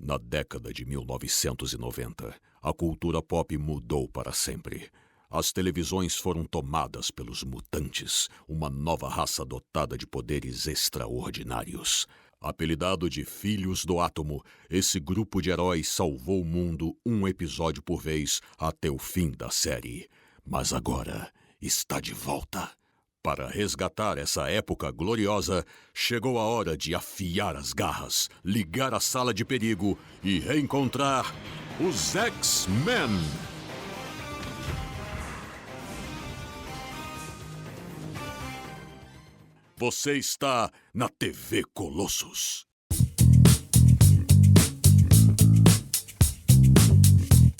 Na década de 1990, a cultura pop mudou para sempre. As televisões foram tomadas pelos mutantes, uma nova raça dotada de poderes extraordinários. Apelidado de Filhos do Átomo, esse grupo de heróis salvou o mundo um episódio por vez até o fim da série. Mas agora está de volta. Para resgatar essa época gloriosa, chegou a hora de afiar as garras, ligar a sala de perigo e reencontrar os X-Men. Você está na TV Colossus.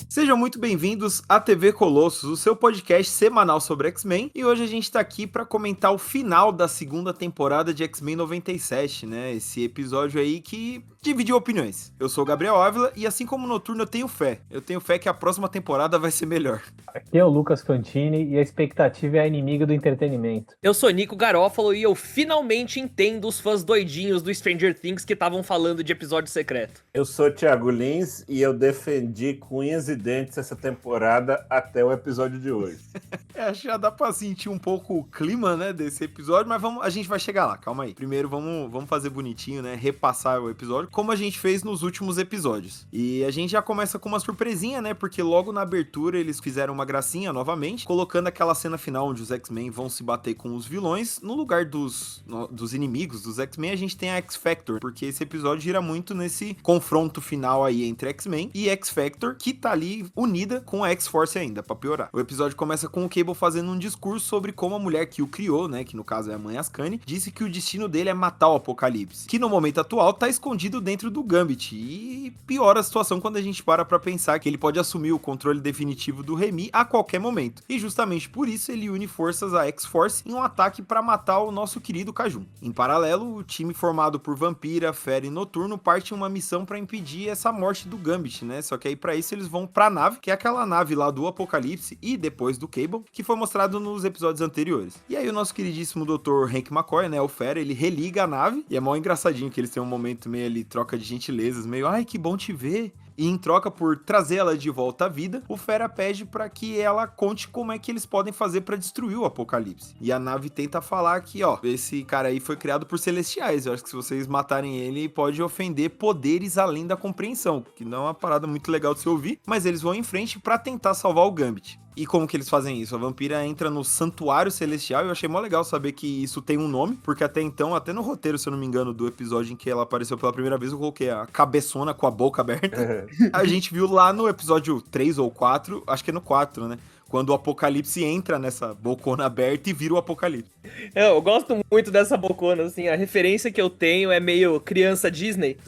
Sejam muito bem-vindos à TV Colossus, o seu podcast semanal sobre X-Men. E hoje a gente tá aqui para comentar o final da segunda temporada de X-Men 97, né? Esse episódio aí que dividiu opiniões. Eu sou o Gabriel Ávila e assim como o Noturno eu tenho fé. Eu tenho fé que a próxima temporada vai ser melhor. Aqui é o Lucas Fantini e a expectativa é a inimiga do entretenimento. Eu sou Nico Garofalo e eu finalmente entendo os fãs doidinhos do Stranger Things que estavam falando de episódio secreto. Eu sou o Thiago Lins e eu defendi com unhas e dentes essa temporada até o episódio de hoje. Acho que já dá pra sentir um pouco o clima, né, desse episódio, mas a gente vai chegar lá, calma aí. Primeiro vamos fazer bonitinho, né, repassar o episódio, como a gente fez nos últimos episódios. E a gente já começa com uma surpresinha, né, porque logo na abertura eles fizeram uma gracinha novamente, colocando aquela cena final onde os X-Men vão se bater com os vilões. No lugar dos inimigos dos X-Men, a gente tem a X-Factor, porque esse episódio gira muito nesse confronto final aí entre X-Men e X-Factor, que tá ali unida com a X-Force ainda, pra piorar. O episódio começa com o Cable fazendo um discurso sobre como a mulher que o criou, né, que no caso é a mãe Ascani, disse que o destino dele é matar o Apocalipse, que no momento atual tá escondido dentro do Gambit, e piora a situação quando a gente para pra pensar que ele pode assumir o controle definitivo do Remy a qualquer momento, e justamente por isso ele une forças à X-Force em um ataque pra matar o nosso querido Kajun. Em paralelo, o time formado por Vampira, Fera e Noturno parte em uma missão pra impedir essa morte do Gambit, né, só que aí pra isso eles vão pra nave, que é aquela nave lá do Apocalipse e depois do Cable, que foi mostrado nos episódios anteriores. E aí o nosso queridíssimo Dr. Hank McCoy, né, o Fera, ele religa a nave, e é mó engraçadinho que eles têm um momento meio ali, troca de gentilezas, meio, ai, que bom te ver. E em troca por trazer ela de volta à vida, o Fera pede pra que ela conte como é que eles podem fazer pra destruir o Apocalipse. E a nave tenta falar que, ó, esse cara aí foi criado por celestiais. Eu acho que se vocês matarem ele, pode ofender poderes além da compreensão, que não é uma parada muito legal de se ouvir, mas eles vão em frente pra tentar salvar o Gambit. E como que eles fazem isso? A Vampira entra no Santuário Celestial e eu achei mó legal saber que isso tem um nome, porque até então, até no roteiro, se eu não me engano, do episódio em que ela apareceu pela primeira vez, eu coloquei a cabeçona com a boca aberta. A gente viu lá no episódio 3 ou 4, acho que é no 4, né? Quando o Apocalipse entra nessa bocona aberta e vira o Apocalipse. Eu gosto muito dessa bocona, assim, a referência que eu tenho é meio criança Disney.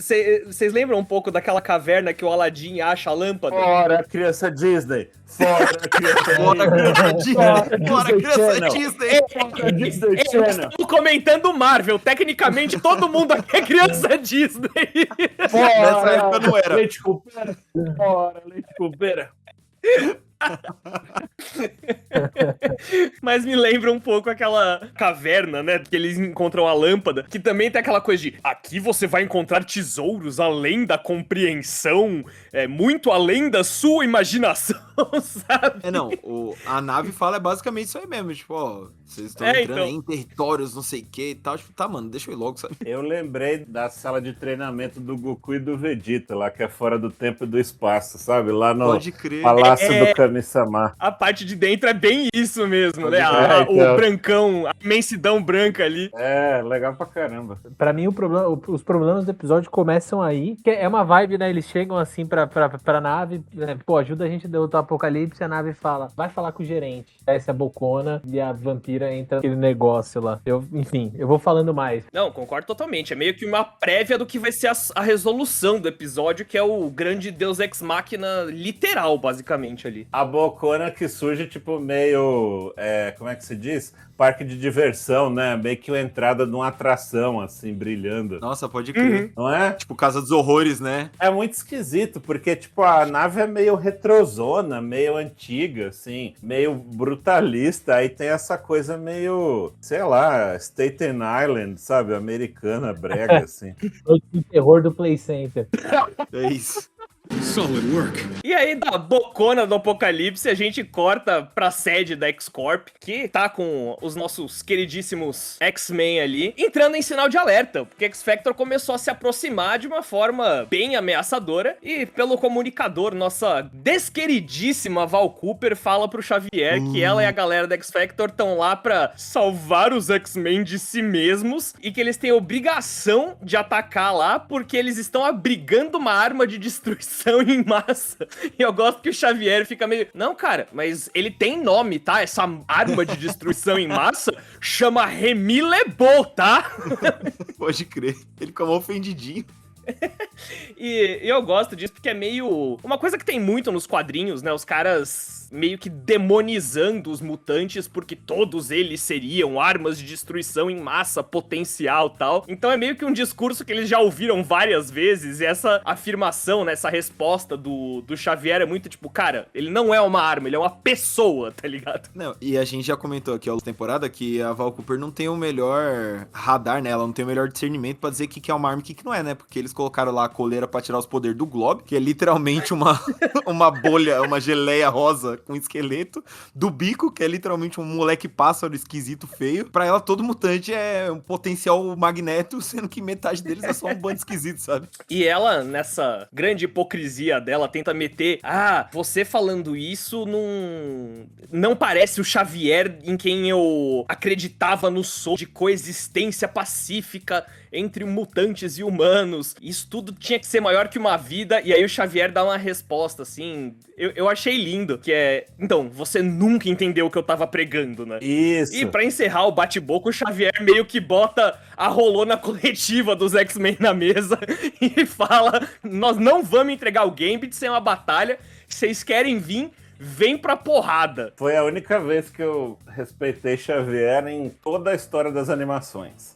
Vocês lembram um pouco daquela caverna que o Aladdin acha a lâmpada? Fora, criança Disney! Fora, criança Fora, criança Disney! Fora, criança Disney! Fora, Disney Channel! Estamos comentando Marvel, tecnicamente todo mundo aqui é criança Disney. Nessa época não era. Leite com pera! Fora, leite com pera! Mas me lembra um pouco aquela caverna, né? Que eles encontram a lâmpada, que também tem aquela coisa de aqui você vai encontrar tesouros além da compreensão, muito além da sua imaginação, sabe? A nave fala basicamente isso aí mesmo, tipo, ó, vocês estão entrando aí em territórios, não sei o que e tal, tipo, tá, mano, deixa eu ir logo, sabe? Eu lembrei da sala de treinamento do Goku e do Vegeta, lá que é fora do tempo e do espaço, sabe? Lá no Pode crer. Palácio do Kami-sama. A parte de dentro é bem isso mesmo, né? Então. O brancão, a imensidão branca ali. É, legal pra caramba. Pra mim, os problemas do episódio começam aí, que é uma vibe, né? Eles chegam assim pra nave, né? Pô, ajuda a gente a derrotar o Apocalipse, a nave fala, vai falar com o gerente. Essa é a bocona e a Vampira entra naquele negócio lá. Enfim, eu vou falando mais. Não, concordo totalmente. É meio que uma prévia do que vai ser a resolução do episódio, que é o grande Deus Ex Machina literal, basicamente, ali. A bocona que surge, tipo, meio como é que se diz? Parque de diversão, né? Meio que a entrada de uma atração, assim, brilhando. Nossa, pode crer. Não é? Tipo, Casa dos Horrores, né? É muito esquisito, porque, tipo, a nave é meio retrozona, meio antiga, assim, meio brutalista. Aí tem essa coisa meio, sei lá, Staten Island, sabe? Americana, brega, assim. O terror do Play Center. É isso. Solid work. E aí, da bocona do apocalipse, a gente corta pra sede da X-Corp, que tá com os nossos queridíssimos X-Men ali, entrando em sinal de alerta, porque X-Factor começou a se aproximar de uma forma bem ameaçadora, e pelo comunicador, nossa desqueridíssima Val Cooper fala pro Xavier que ela e a galera da X-Factor estão lá pra salvar os X-Men de si mesmos, e que eles têm obrigação de atacar lá, porque eles estão abrigando uma arma de destruição em massa. E eu gosto que o Xavier fica meio... Não, cara, mas ele tem nome, tá? Essa arma de destruição em massa chama Remy Lebot, tá? Pode crer. Ele ficou mal ofendidinho. E eu gosto disso porque é meio... Uma coisa que tem muito nos quadrinhos, né? Os caras meio que demonizando os mutantes porque todos eles seriam armas de destruição em massa potencial e tal. Então é meio que um discurso que eles já ouviram várias vezes, e essa afirmação, né, essa resposta do Xavier é muito tipo, cara, ele não é uma arma, ele é uma pessoa, tá ligado? Não, e a gente já comentou aqui ao longo da temporada que a Val Cooper não tem o melhor radar, né? Ela não tem o melhor discernimento pra dizer o que é uma arma e o que não é, né? Porque eles colocaram lá a coleira pra tirar os poderes do Glob, que é literalmente uma bolha, uma geleia rosa com esqueleto, do Bico, que é literalmente um moleque pássaro esquisito, feio. Pra ela, todo mutante é um potencial Magneto, sendo que metade deles é só um bando esquisito, sabe? E ela, nessa grande hipocrisia dela, tenta meter, você falando isso não parece o Xavier em quem eu acreditava no sonho de coexistência pacífica entre mutantes e humanos. Isso tudo tinha que ser maior que uma vida. E aí o Xavier dá uma resposta, assim... Eu achei lindo, que é... Então, você nunca entendeu o que eu tava pregando, né? Isso. E pra encerrar o bate-boca, o Xavier meio que bota a rolona coletiva dos X-Men na mesa e fala, nós não vamos entregar o Gambit sem uma batalha. Vocês querem vir... Vem pra porrada. Foi a única vez que eu respeitei Xavier em toda a história das animações.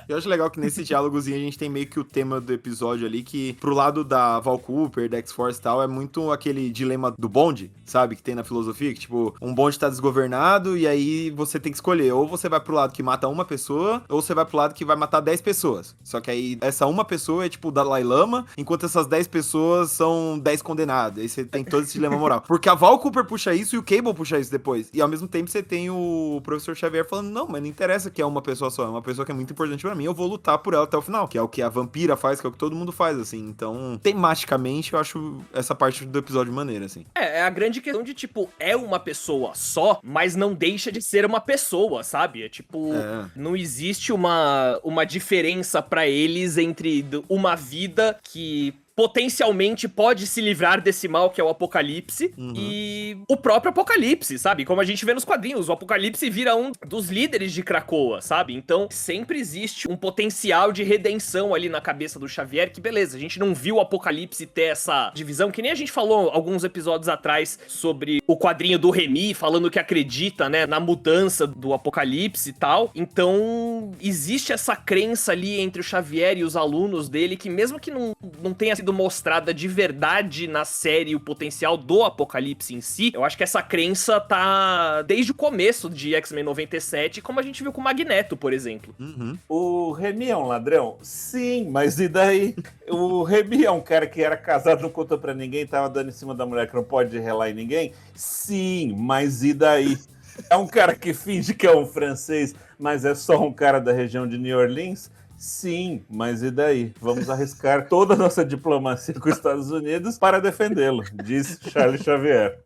Eu acho legal que nesse diálogozinho a gente tem meio que o tema do episódio ali, que pro lado da Val Cooper, da X-Force e tal, é muito aquele dilema do bonde, sabe? Que tem na filosofia, que tipo, um bonde tá desgovernado e aí você tem que escolher, ou você vai pro lado que mata uma pessoa, ou você vai pro lado que vai matar 10 pessoas. Só que aí essa uma pessoa é tipo o Dalai Lama, enquanto essas 10 pessoas são 10 condenados. Aí você tem todo esse dilema moral. Porque a Val Cooper puxa isso e o Cable puxa isso depois. E ao mesmo tempo você tem o professor Xavier falando, não, mas não interessa que é uma pessoa só, é uma pessoa que é muito importante pra mim, eu vou lutar por ela até o final, que é o que a vampira faz, que é o que todo mundo faz, assim. Então, tematicamente, eu acho essa parte do episódio maneira, assim. É a grande questão de, tipo, é uma pessoa só, mas não deixa de ser uma pessoa, sabe? É tipo, não existe uma diferença pra eles entre uma vida que potencialmente pode se livrar desse mal que é o Apocalipse e o próprio Apocalipse, sabe? Como a gente vê nos quadrinhos, o Apocalipse vira um dos líderes de Krakoa, sabe? Então sempre existe um potencial de redenção ali na cabeça do Xavier, que beleza, a gente não viu o Apocalipse ter essa divisão, que nem a gente falou alguns episódios atrás sobre o quadrinho do Remy, falando que acredita, né, na mudança do Apocalipse e tal. Então existe essa crença ali entre o Xavier e os alunos dele, que mesmo que não tenha sido mostrada de verdade na série o potencial do Apocalipse em si, eu acho que essa crença tá desde o começo de X-Men 97, como a gente viu com o Magneto, por exemplo. O Remy é um ladrão? Sim, mas e daí? O Remy é um cara que era casado, não contou pra ninguém, tava dando em cima da mulher que não pode relar em ninguém? Sim, mas e daí? É um cara que finge que é um francês, mas é só um cara da região de New Orleans? Sim, mas e daí? Vamos arriscar toda a nossa diplomacia com os Estados Unidos para defendê-lo, disse Charles Xavier.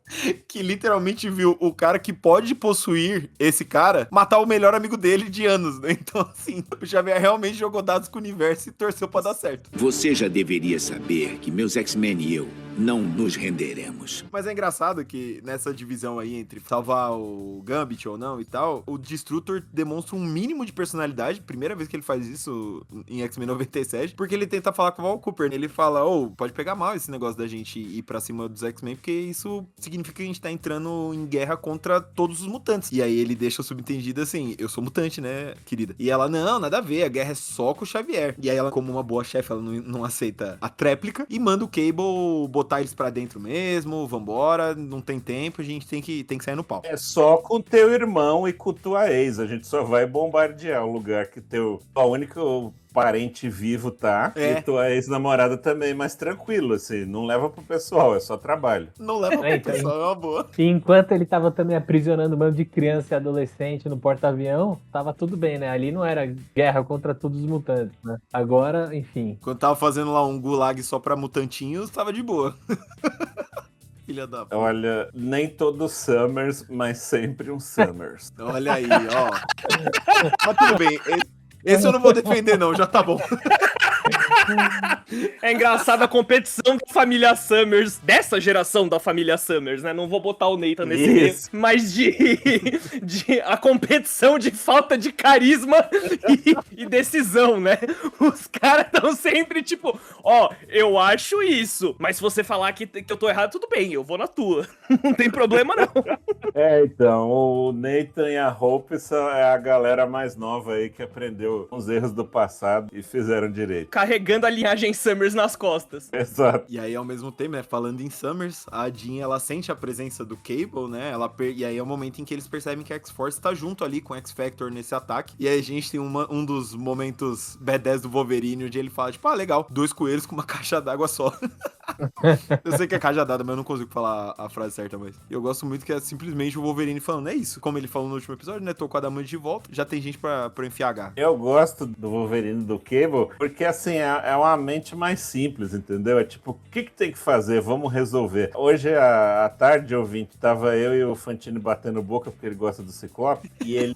Que literalmente viu o cara que pode possuir esse cara matar o melhor amigo dele de anos, né? Então, assim, o Xavier realmente jogou dados com o universo e torceu pra dar certo. Você já deveria saber que meus X-Men e eu não nos renderemos. Mas é engraçado que nessa divisão aí entre salvar o Gambit ou não e tal, o Destrutor demonstra um mínimo de personalidade, primeira vez que ele faz isso em X-Men 97, porque ele tenta falar com o Val Cooper. Ele fala, pode pegar mal esse negócio da gente ir pra cima dos X-Men, porque isso significa que a gente tá entrando em guerra contra todos os mutantes. E aí ele deixa o subentendido assim, eu sou mutante, né, querida? E ela, não, nada a ver, a guerra é só com o Xavier. E aí ela, como uma boa chefe, ela não aceita a tréplica e manda o Cable botar eles pra dentro mesmo, vambora, não tem tempo, a gente tem que sair no pau. É só com teu irmão e com tua ex, a gente só vai bombardear o lugar que a única parente vivo tá, e tua ex-namorada também, mas tranquilo, assim, não leva pro pessoal, é só trabalho. Não leva pro pessoal, é uma boa. E enquanto ele tava também aprisionando um bando de criança e adolescente no porta-avião, tava tudo bem, né? Ali não era guerra contra todos os mutantes, né? Agora, enfim. Quando tava fazendo lá um gulag só pra mutantinhos, tava de boa. Filha da puta. Olha, nem todo Summers, mas sempre um Summers. Olha aí, ó. Mas tudo bem, esse eu não vou defender não, já tá bom. É engraçado a competição da família Summers, dessa geração da família Summers, né? Não vou botar o Nathan nesse meio, mas a competição de falta de carisma e decisão, né? Os caras estão sempre tipo, eu acho isso, mas se você falar que eu tô errado, tudo bem, eu vou na tua. Não tem problema, não. Então, o Nathan e a Hope é a galera mais nova aí que aprendeu os erros do passado e fizeram direito. Carregando a linhagem Summers nas costas. Exato. E aí, ao mesmo tempo, né, falando em Summers, a Jean, ela sente a presença do Cable, né, e aí é o momento em que eles percebem que a X-Force tá junto ali com o X-Factor nesse ataque, e aí a gente tem um dos momentos badass do Wolverine, onde ele fala, tipo, legal, 2 coelhos com uma caixa d'água só. Eu sei que é cajadada, mas eu não consigo falar a frase certa, mas eu gosto muito que é simplesmente o Wolverine falando, é isso, como ele falou no último episódio, né, tô com a Adamante de volta, já tem gente pra enfiar a garra. Eu gosto do Wolverine do Cable, porque assim, é uma mente mais simples, entendeu? É tipo, o que tem que fazer? Vamos resolver. Hoje, à tarde, ouvinte, tava eu e o Fantini batendo boca, porque ele gosta do Ciclope, e ele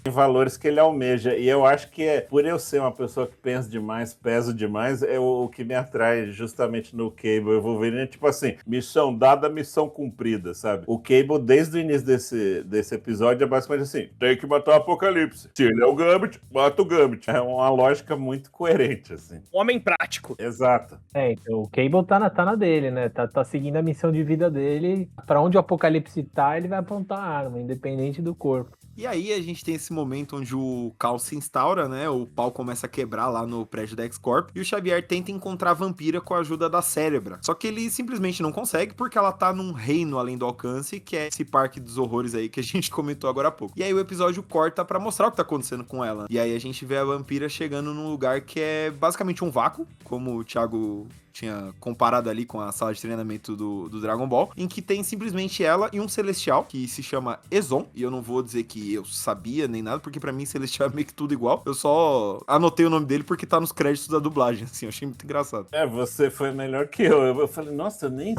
valores que ele almeja, e eu acho que por eu ser uma pessoa que pensa demais, peso demais, é o que me atrai justamente no Cable. Eu vou ver, tipo assim, missão dada, missão cumprida, sabe? O Cable, desde o início desse episódio, é basicamente assim, tem que matar o Apocalipse. Se ele é o Gambit, mata o Gambit. É uma lógica muito coerente, assim. Homem prático. Exato. Então o Cable tá na dele, né? Tá seguindo a missão de vida dele. Pra onde o Apocalipse tá, ele vai apontar a arma, independente do corpo. E aí a gente tem esse momento onde o caos se instaura, né? O pau começa a quebrar lá no prédio da X-Corp e o Xavier tenta encontrar a vampira com a ajuda da Cérebra. Só que ele simplesmente não consegue porque ela tá num reino além do alcance, que é esse parque dos horrores aí que a gente comentou agora há pouco. E aí o episódio corta pra mostrar o que tá acontecendo com ela. E aí a gente vê a vampira chegando num lugar que é basicamente um vácuo, como o Thiago tinha comparado ali com a sala de treinamento do Dragon Ball, em que tem simplesmente ela e um Celestial, que se chama Ezon, e eu não vou dizer que eu sabia nem nada, porque pra mim Celestial é meio que tudo igual, eu só anotei o nome dele porque tá nos créditos da dublagem, assim, eu achei muito engraçado. Você foi melhor que eu falei, nossa, eu nem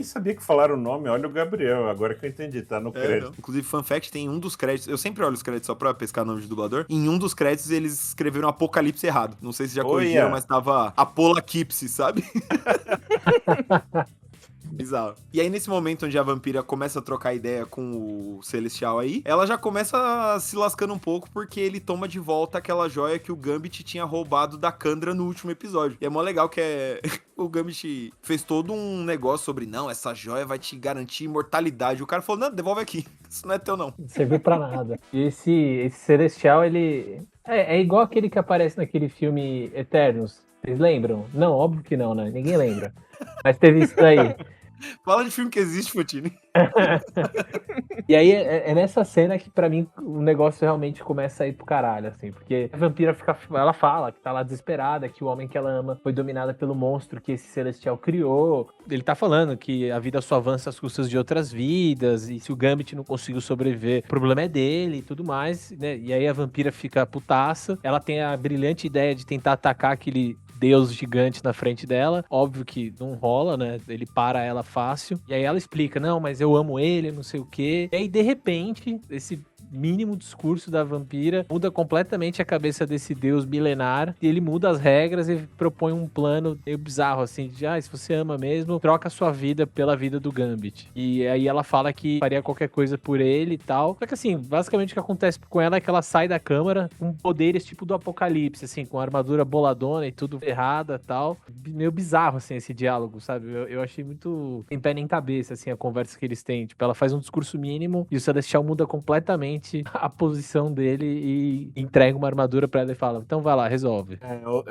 sabia que falaram o nome, olha o Gabriel, agora que eu entendi, tá no crédito. Não. Inclusive, fun fact, tem um dos créditos, eu sempre olho os créditos só pra pescar nome de dublador, em um dos créditos eles escreveram Apocalipse errado, não sei se já corrigiram, mas tava Apolacipse, sabe? Bizarro. E aí, nesse momento onde a vampira começa a trocar ideia com o Celestial aí, ela já começa se lascando um pouco porque ele toma de volta aquela joia que o Gambit tinha roubado da Kandra no último episódio. E é mó legal que o Gambit fez todo um negócio sobre, não, essa joia vai te garantir imortalidade. O cara falou, não, devolve aqui. Isso não é teu, não. Não serviu pra nada. E esse Celestial, ele é igual aquele que aparece naquele filme Eternos. Vocês lembram? Não, óbvio que não, né? Ninguém lembra. Mas teve isso daí. Fala de filme que existe, Fantini. E aí é nessa cena que pra mim o negócio realmente começa a ir pro caralho, assim, porque a vampira ela fala que tá lá desesperada, que o homem que ela ama foi dominada pelo monstro que esse Celestial criou. Ele tá falando que a vida só avança às custas de outras vidas, e se o Gambit não conseguiu sobreviver, o problema é dele e tudo mais, né? E aí a vampira fica putaça, ela tem a brilhante ideia de tentar atacar aquele deus gigante na frente dela, óbvio que não rola, né, ele para ela fácil, e aí ela explica, não, mas eu amo ele, não sei o quê, e aí de repente, esse mínimo discurso da vampira, muda completamente a cabeça desse deus milenar, e ele muda as regras e propõe um plano meio bizarro, assim, de, se você ama mesmo, troca a sua vida pela vida do Gambit. E aí ela fala que faria qualquer coisa por ele e tal. Só que assim, basicamente o que acontece com ela é que ela sai da câmara com poderes tipo do Apocalipse, assim, com a armadura boladona e tudo errada e tal. Meio bizarro, assim, esse diálogo, sabe? Eu achei muito sem pé nem cabeça, assim, a conversa que eles têm. Tipo, ela faz um discurso mínimo e o Celestial muda completamente a posição dele e entrega uma armadura pra ela e fala, então vai lá, resolve.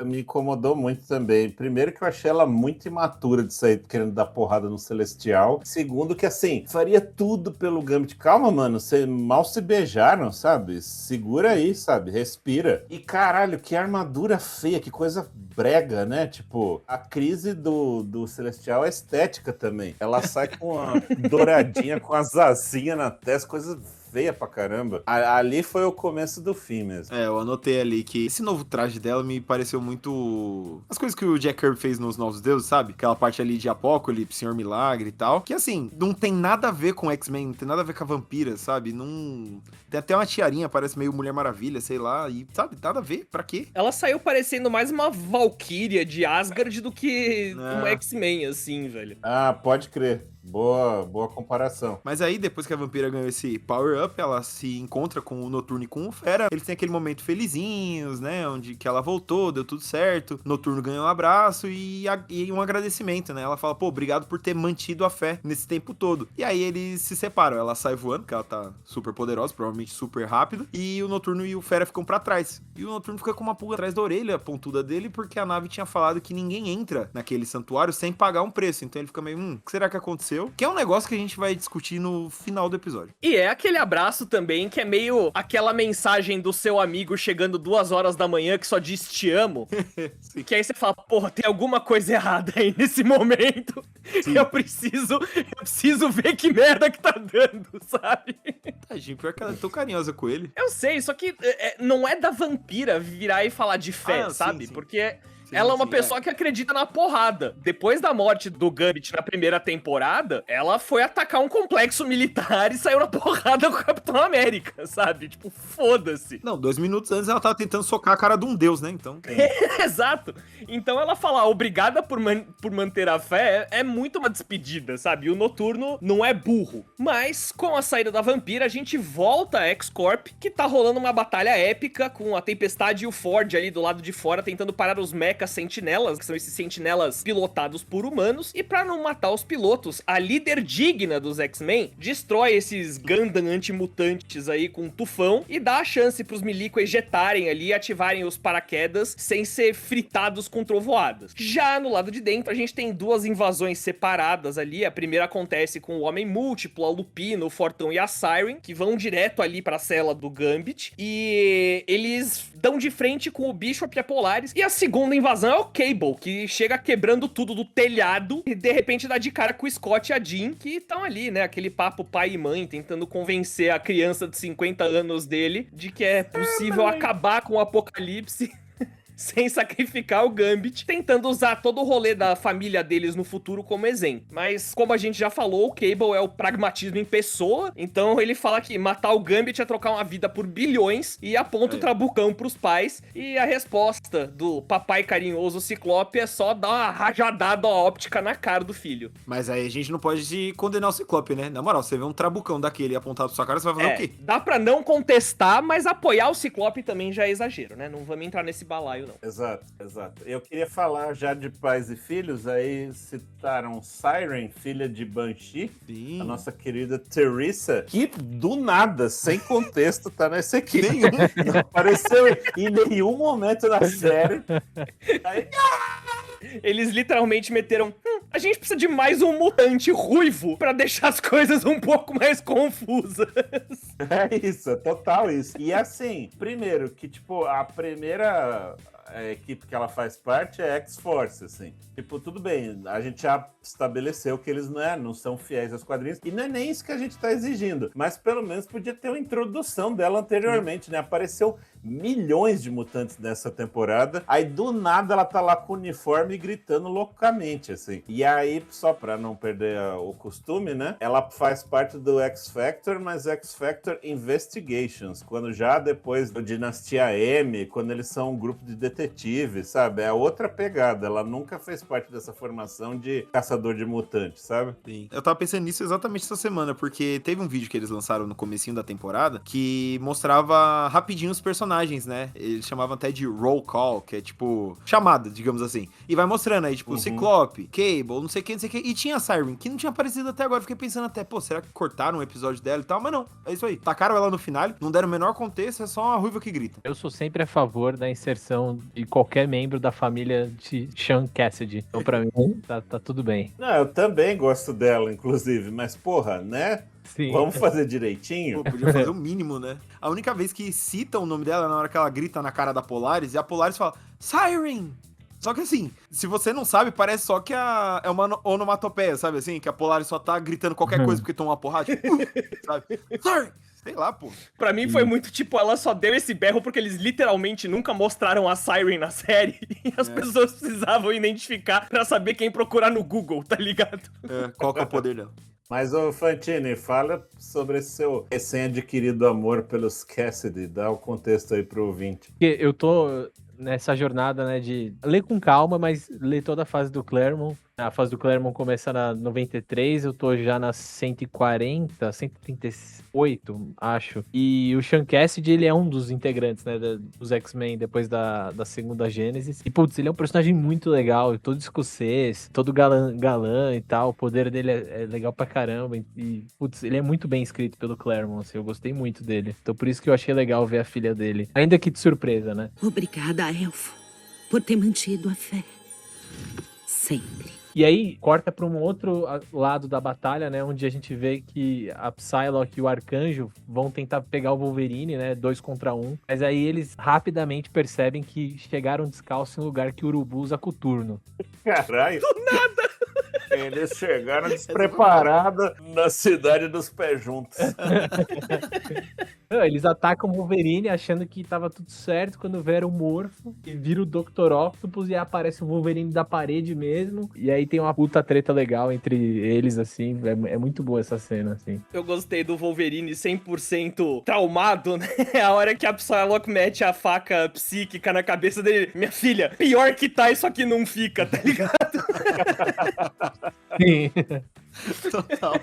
Me incomodou muito também. Primeiro que eu achei ela muito imatura de sair querendo dar porrada no Celestial. Segundo que, assim, faria tudo pelo Gambit. Calma, mano, vocês mal se beijaram, sabe? Segura aí, sabe? Respira. E caralho, que armadura feia, que coisa brega, né? Tipo, a crise do Celestial é estética também. Ela sai com a douradinha, com as asinhas na testa, coisa feia pra caramba. Ali foi o começo do fim mesmo. Eu anotei ali que esse novo traje dela me pareceu muito... as coisas que o Jack Kirby fez nos Novos Deuses, sabe? Aquela parte ali de Apocalipse, Senhor Milagre e tal. Que, assim, não tem nada a ver com X-Men, não tem nada a ver com a vampira, sabe? Não... tem até uma tiarinha, parece meio Mulher Maravilha, sei lá. E, sabe, nada a ver. Pra quê? Ela saiu parecendo mais uma Valkyria de Asgard do que uma X-Men, assim, velho. Pode crer. Boa comparação. Mas aí, depois que a vampira ganhou esse power-up, ela se encontra com o Noturno e com o Fera. Eles têm aquele momento felizinhos, né? Onde que ela voltou, deu tudo certo. Noturno ganhou um abraço e um agradecimento, né? Ela fala, pô, obrigado por ter mantido a fé nesse tempo todo. E aí eles se separam. Ela sai voando, porque ela tá super poderosa, provavelmente super rápido. E o Noturno e o Fera ficam pra trás. E o Noturno fica com uma pulga atrás da orelha pontuda dele, porque a nave tinha falado que ninguém entra naquele santuário sem pagar um preço. Então ele fica meio, o que será que aconteceu? Que é um negócio que a gente vai discutir no final do episódio. E é aquele abraço também que é meio aquela mensagem do seu amigo chegando 2 horas da manhã que só diz te amo. Que aí você fala, porra, tem alguma coisa errada aí nesse momento. Eu preciso ver que merda que tá dando, sabe? Tadinho, pior que ela é tão carinhosa com ele. Eu sei, só que não é da vampira virar e falar de fé, sabe? Sim. Porque... ela é uma pessoa que acredita na porrada. Depois da morte do Gambit na primeira temporada, ela foi atacar um complexo militar e saiu na porrada com o Capitão América, sabe? Tipo, foda-se. Não, 2 minutos antes ela tava tentando socar a cara de um deus, né? Então... Exato. Então ela falar obrigada por manter a fé é muito uma despedida, sabe? E o Noturno não é burro. Mas, com a saída da vampira, a gente volta a X-Corp, que tá rolando uma batalha épica com a Tempestade e o Ford ali do lado de fora, tentando parar os mechas sentinelas, que são esses sentinelas pilotados por humanos, e pra não matar os pilotos, a líder digna dos X-Men destrói esses Gundam antimutantes aí com um tufão e dá a chance pros milico ejetarem ali e ativarem os paraquedas sem ser fritados com trovoadas. Já no lado de dentro, a gente tem 2 invasões separadas ali. A primeira acontece com o Homem Múltiplo, a Lupino, o Fortão e a Siren, que vão direto ali pra cela do Gambit, e eles dão de frente com o Bishop e a Polaris. E a segunda invasão é o Cable, que chega quebrando tudo do telhado e de repente dá de cara com o Scott e a Jean, que estão ali, né? Aquele papo pai e mãe, tentando convencer a criança de 50 anos dele de que é possível acabar com o apocalipse sem sacrificar o Gambit, tentando usar todo o rolê da família deles no futuro como exemplo. Mas, como a gente já falou, o Cable é o pragmatismo em pessoa, então ele fala que matar o Gambit é trocar uma vida por bilhões e aponta o trabucão pros pais, e a resposta do papai carinhoso Ciclope é só dar uma rajadada óptica na cara do filho. Mas aí a gente não pode condenar o Ciclope, né? Na moral, você vê um trabucão daquele apontado pra sua cara, você vai fazer o quê? Dá pra não contestar, mas apoiar o Ciclope também já é exagero, né? Não vamos entrar nesse balaio, não. Exato. Eu queria falar já de pais e filhos, aí citaram Siren, filha de Banshee, a nossa querida Teresa, que do nada, sem contexto, tá nessa equipe. Não apareceu em nenhum momento da série. Aí... Eles literalmente meteram, a gente precisa de mais um mutante ruivo pra deixar as coisas um pouco mais confusas. É isso, é total isso. E assim, primeiro, que tipo, a primeira equipe que ela faz parte é X-Force, assim. Tipo, tudo bem, a gente já estabeleceu que eles não são fiéis aos quadrinhos, e não é nem isso que a gente tá exigindo, mas pelo menos podia ter uma introdução dela anteriormente, né? Apareceu milhões de mutantes nessa temporada. Aí do nada ela tá lá com o uniforme e gritando loucamente, assim. E aí, só pra não perder o costume, né? Ela faz parte do X-Factor, mas X-Factor Investigations, quando já depois do Dinastia M, quando eles são um grupo de detetives, sabe? É outra pegada. Ela nunca fez parte dessa formação de caçador de mutantes, sabe? Sim. Eu tava pensando nisso exatamente essa semana, porque teve um vídeo que eles lançaram no comecinho da temporada que mostrava rapidinho os personagens, né? Eles chamavam até de roll call, que é tipo chamada, digamos assim. E vai mostrando aí, tipo, Ciclope, Cable, não sei o que, não sei o que. E tinha a Siren, que não tinha aparecido até agora. Fiquei pensando até, pô, será que cortaram um episódio dela e tal? Mas não, é isso aí. Tacaram ela no final, não deram o menor contexto, é só uma ruiva que grita. Eu sou sempre a favor da inserção de qualquer membro da família de Sean Cassidy. Então, pra mim, tá tudo bem. Não, eu também gosto dela, inclusive, mas porra, né? Sim. Vamos fazer direitinho? Pô, podia fazer o mínimo, né? A única vez que citam o nome dela é na hora que ela grita na cara da Polaris, e a Polaris fala, Siren! Só que assim, se você não sabe, parece só que é uma onomatopeia, sabe assim? Que a Polaris só tá gritando qualquer coisa porque toma uma porrada, tipo, sabe? Siren! Sei lá, pô. Pra mim foi muito tipo, ela só deu esse berro porque eles literalmente nunca mostraram a Siren na série e as pessoas precisavam identificar pra saber quem procurar no Google, tá ligado? Qual que é o poder dela? Mas, ô Fantini, fala sobre esse seu recém-adquirido amor pelos Cassidy. Dá o contexto aí pro ouvinte. Porque eu tô nessa jornada, né, de ler com calma, mas ler toda a fase do Claremont. A fase do Claremont começa na 93, eu tô já na 140, 138, acho. E o Sean Cassidy, ele é um dos integrantes, né, dos X-Men depois da segunda Gênesis. E, putz, ele é um personagem muito legal, todo escocês, todo galã e tal. O poder dele é legal pra caramba. E, putz, ele é muito bem escrito pelo Claremont, assim, eu gostei muito dele. Então por isso que eu achei legal ver a filha dele. Ainda que de surpresa, né? Obrigada, Elfo, por ter mantido a fé. Sempre. E aí, corta para um outro lado da batalha, né? Onde a gente vê que a Psylocke e o Arcanjo vão tentar pegar o Wolverine, né? 2 contra 1. Mas aí eles rapidamente percebem que chegaram descalços em um lugar que o Urubu usa coturno. Caralho. Do nada. Eles chegaram despreparados na cidade dos pés juntos. Eles atacam o Wolverine achando que tava tudo certo quando vieram o Morpho e vira o Dr. Octopus e aí aparece o Wolverine da parede mesmo. E aí tem uma puta treta legal entre eles, assim. É muito boa essa cena, assim. Eu gostei do Wolverine 100% traumado, né? A hora que a Psylocke mete a faca psíquica na cabeça dele. Minha filha, pior que tá, isso aqui não fica, tá ligado? Sim. Total.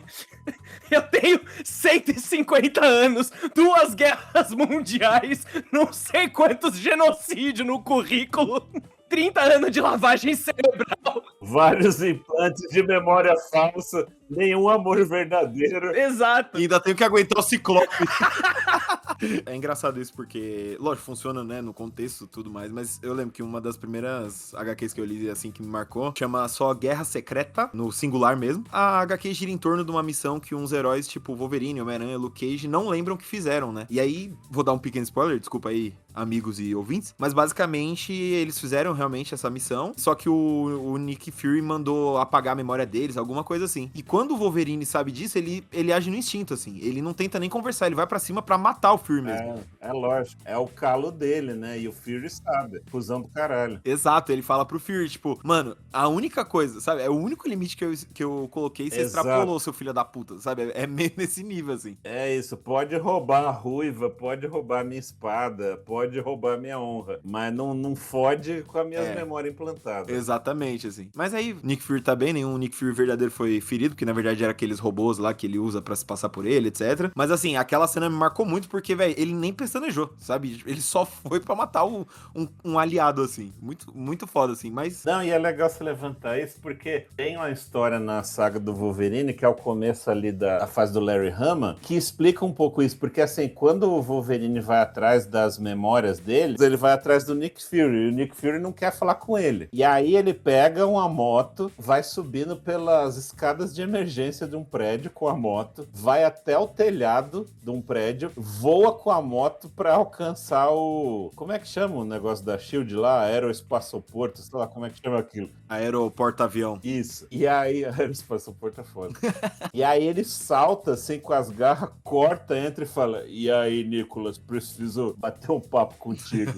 Eu tenho 150 anos, 2 guerras mundiais, não sei quantos genocídios no currículo, 30 anos de lavagem cerebral. Vários implantes de memória falsa, nenhum amor verdadeiro. Exato. E ainda tenho que aguentar o Ciclope. É engraçado isso porque, lógico, funciona, né, no contexto e tudo mais, mas eu lembro que uma das primeiras HQs que eu li, assim, que me marcou, chama só Guerra Secreta, no singular mesmo. A HQ gira em torno de uma missão que uns heróis, tipo Wolverine, Homem-Aranha, Luke Cage, não lembram que fizeram, né? E aí, vou dar um pequeno spoiler, desculpa aí, amigos e ouvintes, mas basicamente eles fizeram realmente essa missão, só que o Nick Fury mandou apagar a memória deles, alguma coisa assim. E quando o Wolverine sabe disso, ele age no instinto, assim. Ele não tenta nem conversar, ele vai pra cima pra matar o Fury mesmo. É lógico. É o calo dele, né? E o Fury sabe. Fusão do caralho. Exato, ele fala pro Fury, tipo, mano, a única coisa, sabe? É o único limite que eu coloquei, você Exato. extrapolou, seu filho da puta, sabe? É meio nesse nível, assim. É isso. Pode roubar a ruiva, pode roubar a minha espada, pode roubar a minha honra, mas não fode com as minhas memórias implantadas. Exatamente, assim. Mas aí, Nick Fury tá bem, nenhum Nick Fury verdadeiro foi ferido, que na verdade era aqueles robôs lá que ele usa pra se passar por ele, etc. Mas assim, aquela cena me marcou muito porque, velho, ele nem pestanejou, sabe? Ele só foi pra matar um aliado, assim. Muito, muito foda, assim, mas... Não, e é legal você levantar isso porque tem uma história na saga do Wolverine, que é o começo ali da fase do Larry Hama, que explica um pouco isso, porque assim, quando o Wolverine vai atrás das memórias dele, ele vai atrás do Nick Fury, e o Nick Fury não quer falar com ele. E aí ele pega uma moto, vai subindo pelas escadas de emergência de um prédio com a moto, vai até o telhado de um prédio, voa com a moto pra alcançar o... Como é que chama o negócio da SHIELD lá? Aeroespaçoporto, sei lá como é que chama aquilo. Aeroporto-avião. Isso. E aí... Aeroespaçoporto é foda. E aí ele salta assim com as garras, corta, entra e fala: e aí, Nicolas, preciso bater um papo papo contigo.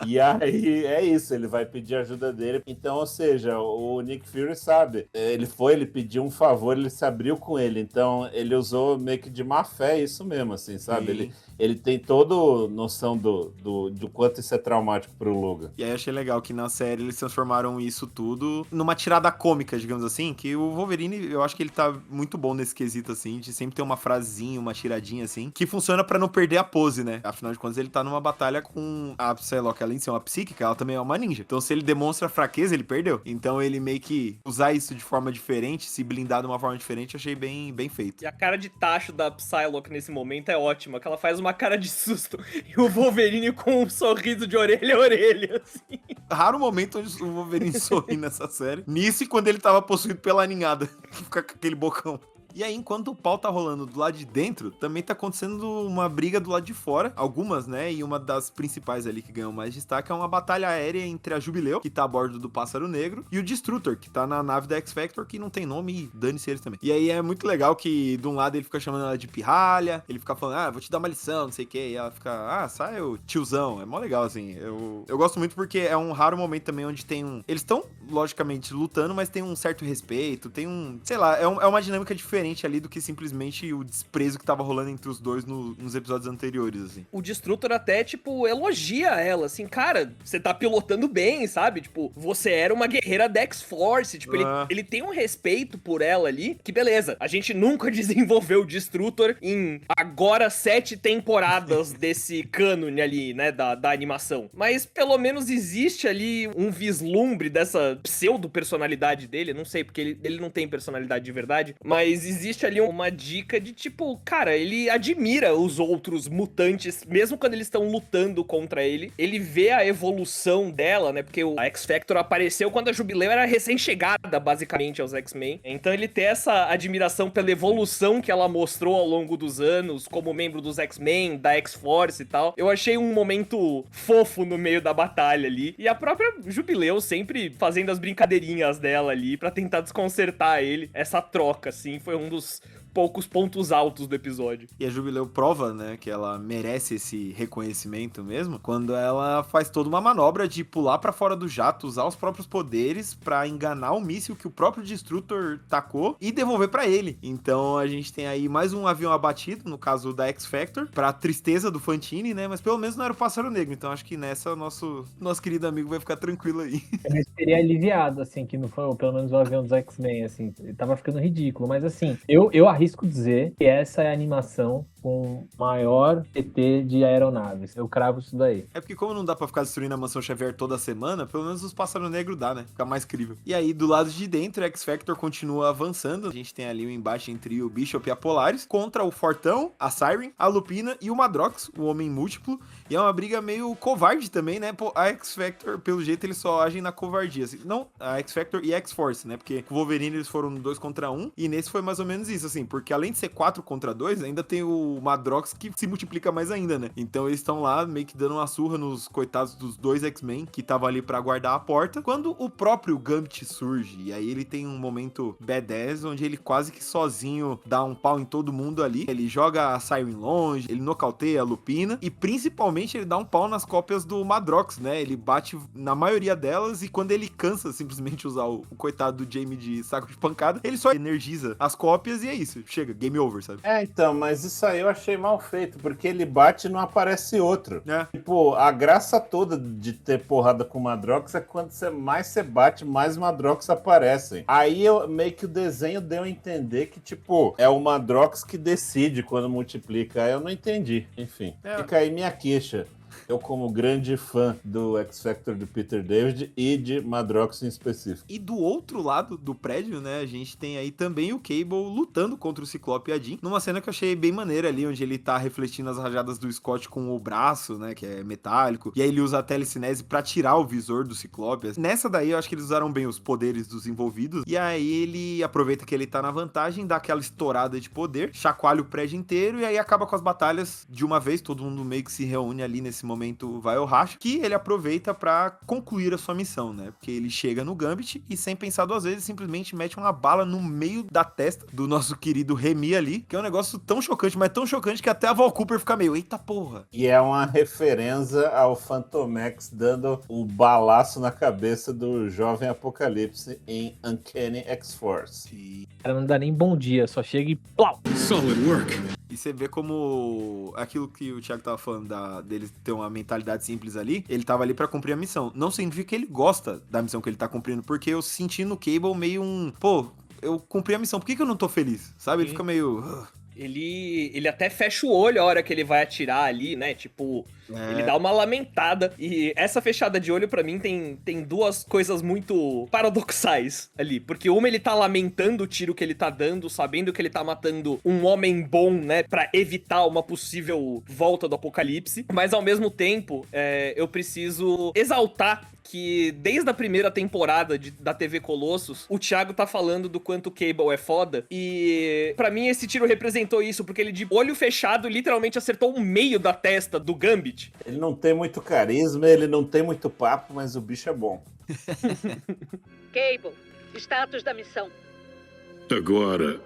E aí é isso, ele vai pedir ajuda dele. Então, ou seja, o Nick Fury sabe, ele pediu um favor, ele se abriu com ele. Então, ele usou meio que de má fé isso mesmo, assim, sabe? Ele tem toda noção do quanto isso é traumático pro Logan. E aí achei legal que na série eles transformaram isso tudo numa tirada cômica, digamos assim, que o Wolverine, eu acho que ele tá muito bom nesse quesito, assim, de sempre ter uma frasezinha, uma tiradinha, assim, que funciona pra não perder a pose, né? Afinal de contas, ele tá numa batalha com a Psylocke, além de ser uma psíquica, ela também é uma ninja. Então, se ele demonstra fraqueza, ele perdeu. Então, ele meio que usar isso de forma diferente, se blindar de uma forma diferente, eu achei bem feito. E a cara de tacho da Psylocke nesse momento é ótima, que ela faz uma cara de susto e o Wolverine com um sorriso de orelha a orelha, assim. Raro momento onde o Wolverine sorri nessa série. Nisso e quando ele tava possuído pela ninhada, que fica com aquele bocão. E aí, enquanto o pau tá rolando do lado de dentro, também tá acontecendo uma briga do lado de fora. Algumas, né? E uma das principais ali que ganhou mais destaque é uma batalha aérea entre a Jubileu, que tá a bordo do Pássaro Negro, e o Destrutor, que tá na nave da X-Factor, que não tem nome e dane-se eles também. E aí é muito legal que, de um lado, ele fica chamando ela de pirralha, ele fica falando, vou te dar uma lição, não sei o quê. E ela fica, sai, o tiozão. É mó legal, assim. Eu gosto muito porque é um raro momento também onde tem um... Eles estão, logicamente, lutando, mas tem um certo respeito, tem um... Sei lá, é uma dinâmica diferente ali do que simplesmente o desprezo que tava rolando entre os dois nos episódios anteriores, assim. O Destrutor até, tipo, elogia ela, assim, cara, você tá pilotando bem, sabe? Tipo, você era uma guerreira da X-Force, tipo, ele tem um respeito por ela ali, que beleza, a gente nunca desenvolveu o Destrutor em agora 7 temporadas desse cânone ali, né, da animação. Mas pelo menos existe ali um vislumbre dessa pseudo-personalidade dele, não sei, porque ele não tem personalidade de verdade, mas existe ali uma dica de tipo, cara, ele admira os outros mutantes, mesmo quando eles estão lutando contra ele. Ele vê a evolução dela, né? Porque a X-Factor apareceu quando a Jubileu era recém-chegada, basicamente, aos X-Men. Então ele tem essa admiração pela evolução que ela mostrou ao longo dos anos, como membro dos X-Men, da X-Force e tal. Eu achei um momento fofo no meio da batalha ali. E a própria Jubileu sempre fazendo as brincadeirinhas dela ali pra tentar desconcertar ele. Essa troca, assim, foi um dos poucos pontos altos do episódio. E a Jubileu prova, né, que ela merece esse reconhecimento mesmo, quando ela faz toda uma manobra de pular pra fora do jato, usar os próprios poderes pra enganar o míssil que o próprio Destrutor tacou e devolver pra ele. Então a gente tem aí mais um avião abatido, no caso da X-Factor, pra tristeza do Fantini, né, mas pelo menos não era o Pássaro Negro, então acho que nessa nosso querido amigo vai ficar tranquilo aí. Eu teria aliviado, assim, que não foi pelo menos o avião dos X-Men, assim, tava ficando ridículo, mas assim, eu arrisco dizer que essa é a animação com maior ET de aeronaves. Eu cravo isso daí. É porque como não dá pra ficar destruindo a Mansão Xavier toda semana, pelo menos os Pássaro Negro dá, né? Fica mais crível. E aí, do lado de dentro, o X-Factor continua avançando. A gente tem ali o embate entre o Bishop e a Polaris contra o Fortão, a Siren, a Lupina e o Madrox, o Homem Múltiplo. E é uma briga meio covarde também, né? Pô, a X-Factor, pelo jeito, eles só agem na covardia. Assim. Não, a X-Factor e a X-Force, né? Porque com o Wolverine eles foram 2 contra 1. E nesse foi mais ou menos isso, assim. Porque além de ser 4 contra 2, ainda tem o Madrox que se multiplica mais ainda, né? Então eles estão lá meio que dando uma surra nos coitados dos 2 X-Men que estavam ali pra guardar a porta. Quando o próprio Gambit surge, e aí ele tem um momento badass, onde ele quase que sozinho dá um pau em todo mundo ali. Ele joga a Siren longe, ele nocauteia a Lupina e principalmente ele dá um pau nas cópias do Madrox, né? Ele bate na maioria delas e quando ele cansa simplesmente usar o coitado do Jamie de saco de pancada, ele só energiza as cópias e é isso. Chega, game over, sabe? Então, mas isso aí eu achei mal feito, porque ele bate e não aparece outro. Tipo, a graça toda de ter porrada com o Madrox é quando mais você bate, mais Madrox aparecem. Aí meio que o desenho deu a entender que, tipo, é o Madrox que decide quando multiplica. Aí eu não entendi. Enfim, fica aí minha queixa. Eu, como grande fã do X-Factor de Peter David e de Madrox em específico. E do outro lado do prédio, né, a gente tem aí também o Cable lutando contra o Ciclope e a Jean, numa cena que eu achei bem maneira ali, onde ele tá refletindo as rajadas do Scott com o braço, né, que é metálico, e aí ele usa a telecinese pra tirar o visor do Ciclope. Nessa daí eu acho que eles usaram bem os poderes dos envolvidos, e aí ele aproveita que ele tá na vantagem, dá aquela estourada de poder, chacoalha o prédio inteiro, e aí acaba com as batalhas de uma vez, todo mundo meio que se reúne ali nesse momento vai ao racho, que ele aproveita pra concluir a sua missão, né? Porque ele chega no Gambit e, sem pensar duas vezes, simplesmente mete uma bala no meio da testa do nosso querido Remy ali, que é um negócio tão chocante, mas tão chocante que até a Val Cooper fica meio, eita porra. E é uma referência ao Fantomex dando o balaço na cabeça do jovem Apocalipse em Uncanny X-Force. E... Ela não dá nem bom dia, só chega e plau! Solid work. E você vê como aquilo que o Thiago tava falando dele ter uma mentalidade simples ali, ele tava ali pra cumprir a missão. Não significa que ele gosta da missão que ele tá cumprindo, porque eu senti no Cable meio pô, eu cumpri a missão, por que eu não tô feliz? Sabe? Ele fica meio... Ele até fecha o olho a hora que ele vai atirar ali, né? Tipo, ele dá uma lamentada. E essa fechada de olho, pra mim, tem duas coisas muito paradoxais ali. Porque uma, ele tá lamentando o tiro que ele tá dando, sabendo que ele tá matando um homem bom, né? Pra evitar uma possível volta do apocalipse. Mas, ao mesmo tempo, eu preciso exaltar que desde a primeira temporada da TV Colossus, o Thiago tá falando do quanto o Cable é foda. E pra mim esse tiro representou isso, porque ele de olho fechado literalmente acertou o meio da testa do Gambit. Ele não tem muito carisma, ele não tem muito papo, mas o bicho é bom. Cable, status da missão. Agora.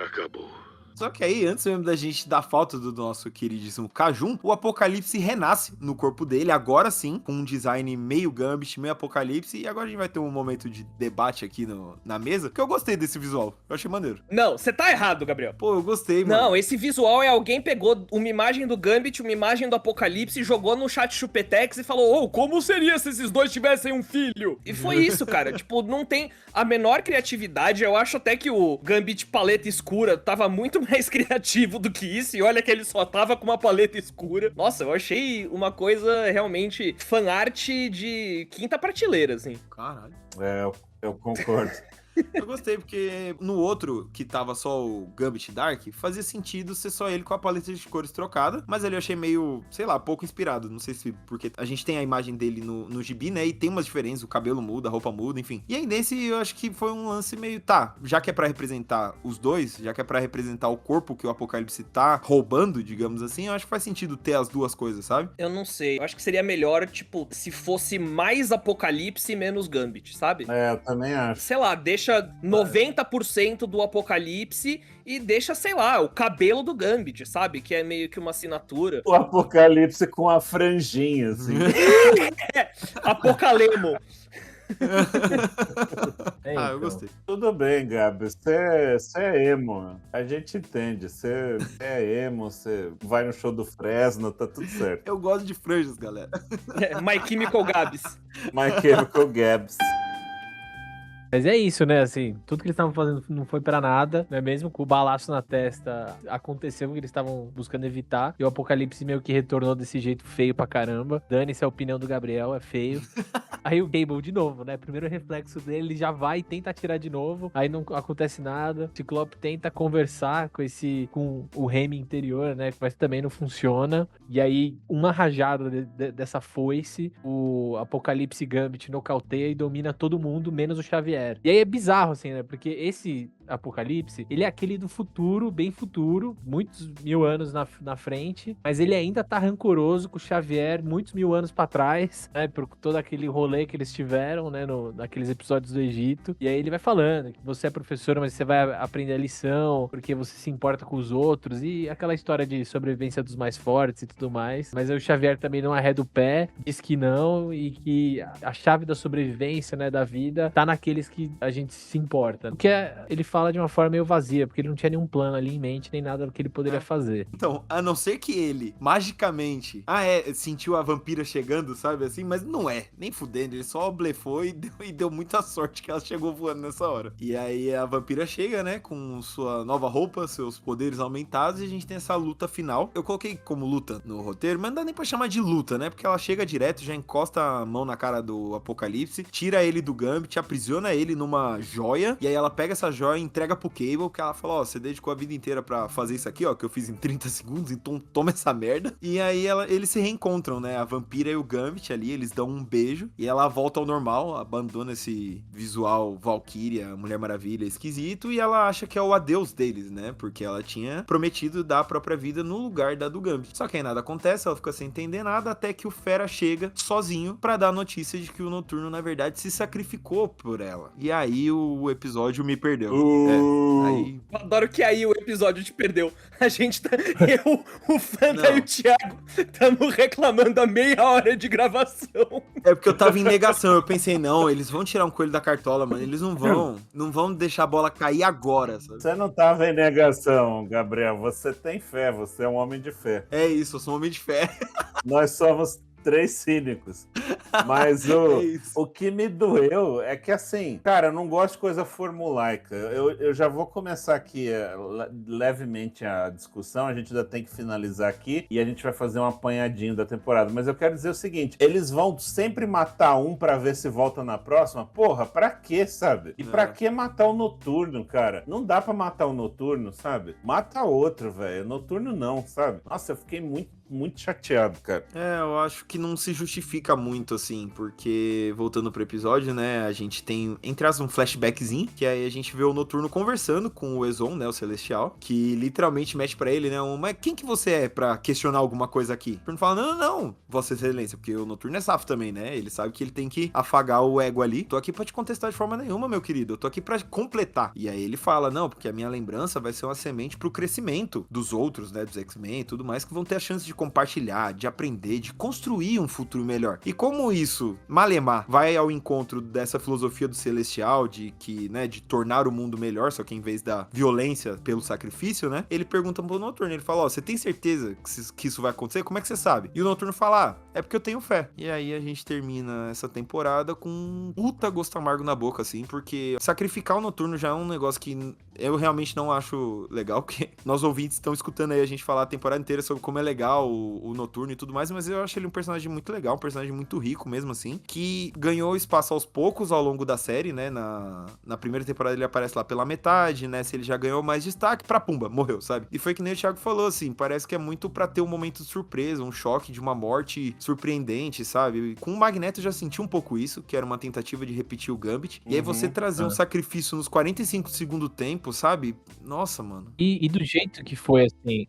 Acabou. Só que aí, antes mesmo da gente dar falta do nosso queridíssimo Kajun, o Apocalipse renasce no corpo dele, agora sim, com um design meio Gambit, meio Apocalipse, e agora a gente vai ter um momento de debate aqui na mesa, que eu gostei desse visual, eu achei maneiro. Não, você tá errado, Gabriel. Pô, eu gostei, mano. Não, esse visual é alguém pegou uma imagem do Gambit, uma imagem do Apocalipse, jogou no chat Chupetex e falou, como seria se esses dois tivessem um filho? E foi isso, cara, tipo, não tem a menor criatividade, eu acho até que o Gambit paleta escura tava muito mais criativo do que isso, e olha que ele só tava com uma paleta escura. Nossa, eu achei uma coisa realmente fanart de quinta prateleira, assim. Caralho. Eu concordo. Eu gostei, porque no outro, que tava só o Gambit Dark, fazia sentido ser só ele com a paleta de cores trocada, mas ali eu achei meio, sei lá, pouco inspirado. Não sei se porque a gente tem a imagem dele no gibi, né? E tem umas diferenças, o cabelo muda, a roupa muda, enfim. E aí nesse eu acho que foi um lance meio, já que é pra representar os dois, já que é pra representar o corpo que o Apocalipse tá roubando, digamos assim, eu acho que faz sentido ter as duas coisas, sabe? Eu não sei, eu acho que seria melhor, tipo, se fosse mais Apocalipse e menos Gambit, sabe? Eu também acho. Sei lá, deixa 90% do Apocalipse e deixa, sei lá, o cabelo do Gambit, sabe? Que é meio que uma assinatura. O Apocalipse com a franjinha, assim. Apocalemo. Eu gostei. Tudo bem, Gabi. Você é emo. A gente entende. Você é emo, você vai no show do Fresno, tá tudo certo. Eu gosto de franjas, galera. My Chemical Gabs. My Chemical Gabs. Mas é isso, né? Assim, tudo que eles estavam fazendo não foi pra nada, né? Mesmo com o balaço na testa, aconteceu o que eles estavam buscando evitar. E o Apocalipse meio que retornou desse jeito feio pra caramba. Dane-se a opinião do Gabriel, é feio. Aí o Cable de novo, né? Primeiro reflexo dele, ele já vai e tenta atirar de novo. Aí não acontece nada. O Ciclope tenta conversar com o Remy interior, né? Mas também não funciona. E aí, uma rajada dessa foice, o Apocalipse Gambit nocauteia e domina todo mundo, menos o Xavier. E aí é bizarro, assim, né? Porque esse Apocalipse, ele é aquele do futuro, bem futuro, muitos mil anos na frente, mas ele ainda tá rancoroso com o Xavier muitos mil anos pra trás, né? Por todo aquele rolê que eles tiveram, né? Naqueles episódios do Egito. E aí ele vai falando que você é professora, mas você vai aprender a lição, porque você se importa com os outros, e aquela história de sobrevivência dos mais fortes e tudo mais. Mas aí o Xavier também não arreda o pé, diz que não, e que a chave da sobrevivência, né, da vida, tá naqueles que a gente se importa. Porque ele fala de uma forma meio vazia, porque ele não tinha nenhum plano ali em mente, nem nada que ele poderia fazer. Então, a não ser que ele, magicamente, sentiu a vampira chegando, sabe assim? Mas não é, nem fudendo, ele só blefou e deu muita sorte que ela chegou voando nessa hora. E aí a vampira chega, né, com sua nova roupa, seus poderes aumentados, e a gente tem essa luta final. Eu coloquei como luta no roteiro, mas não dá nem pra chamar de luta, né? Porque ela chega direto, já encosta a mão na cara do Apocalipse, tira ele do Gambit, aprisiona ele numa joia, e aí ela pega essa joia e entrega pro Cable, que ela fala, ó, você dedicou a vida inteira pra fazer isso aqui, ó, que eu fiz em 30 segundos, então toma essa merda. E aí eles se reencontram, né, a Vampira e o Gambit ali, eles dão um beijo, e ela volta ao normal, abandona esse visual Valkyria, Mulher Maravilha esquisito, e ela acha que é o adeus deles, né, porque ela tinha prometido dar a própria vida no lugar da do Gambit. Só que aí nada acontece, ela fica sem entender nada, até que o Fera chega sozinho pra dar a notícia de que o Noturno, na verdade, se sacrificou por ela. E aí o episódio me perdeu. Aí... Eu adoro que aí o episódio te perdeu. A gente tá... Eu, o Fanta e o Thiago estamos reclamando há meia hora de gravação. É porque eu tava em negação, eu pensei, não, eles vão tirar um coelho da cartola, mano, eles não vão deixar a bola cair agora, sabe? Você não tava em negação, Gabriel, você tem fé, você é um homem de fé. É isso, eu sou um homem de fé. Nós somos 3 cínicos. Mas o que me doeu é que, assim, cara, eu não gosto de coisa formulaica. Eu já vou começar aqui levemente a discussão, a gente ainda tem que finalizar aqui e a gente vai fazer um apanhadinho da temporada. Mas eu quero dizer o seguinte, eles vão sempre matar um pra ver se volta na próxima? Porra, pra quê, sabe? E pra que matar o Noturno, cara? Não dá pra matar o Noturno, sabe? Mata outro, velho. Noturno não, sabe? Nossa, eu fiquei muito chateado, cara. Eu acho que não se justifica muito, assim, porque, voltando pro episódio, né, a gente tem, entre as um flashbackzinho, que aí a gente vê o Noturno conversando com o Ezon, né, o Celestial, que literalmente mete pra ele, né, mas quem que você é pra questionar alguma coisa aqui? O Noturno fala, não, Vossa Excelência, porque o Noturno é safo também, né, ele sabe que ele tem que afagar o ego ali. Tô aqui pra te contestar de forma nenhuma, meu querido, eu tô aqui pra completar. E aí ele fala, não, porque a minha lembrança vai ser uma semente pro crescimento dos outros, né, dos X-Men e tudo mais, que vão ter a chance de compartilhar, de aprender, de construir um futuro melhor. E como isso, Malemar, vai ao encontro dessa filosofia do Celestial, de que, né, de tornar o mundo melhor, só que em vez da violência pelo sacrifício, né, ele pergunta pro Noturno, ele fala, você tem certeza que isso vai acontecer? Como é que você sabe? E o Noturno fala, é porque eu tenho fé. E aí a gente termina essa temporada com um puta gosto amargo na boca, assim, porque sacrificar o Noturno já é um negócio que eu realmente não acho legal, porque nós ouvintes estão escutando aí a gente falar a temporada inteira sobre como é legal o Noturno e tudo mais, mas eu acho ele um personagem muito legal, um personagem muito rico mesmo, assim, que ganhou espaço aos poucos ao longo da série, né, na primeira temporada ele aparece lá pela metade, né, se ele já ganhou mais destaque, pra pumba, morreu, sabe? E foi que nem o Thiago falou, assim, parece que é muito pra ter um momento de surpresa, um choque de uma morte surpreendente, sabe? Com o Magneto eu já senti um pouco isso, que era uma tentativa de repetir o Gambit, e aí você trazer um sacrifício nos 45 do segundo tempo, sabe? Nossa, mano. E do jeito que foi, assim...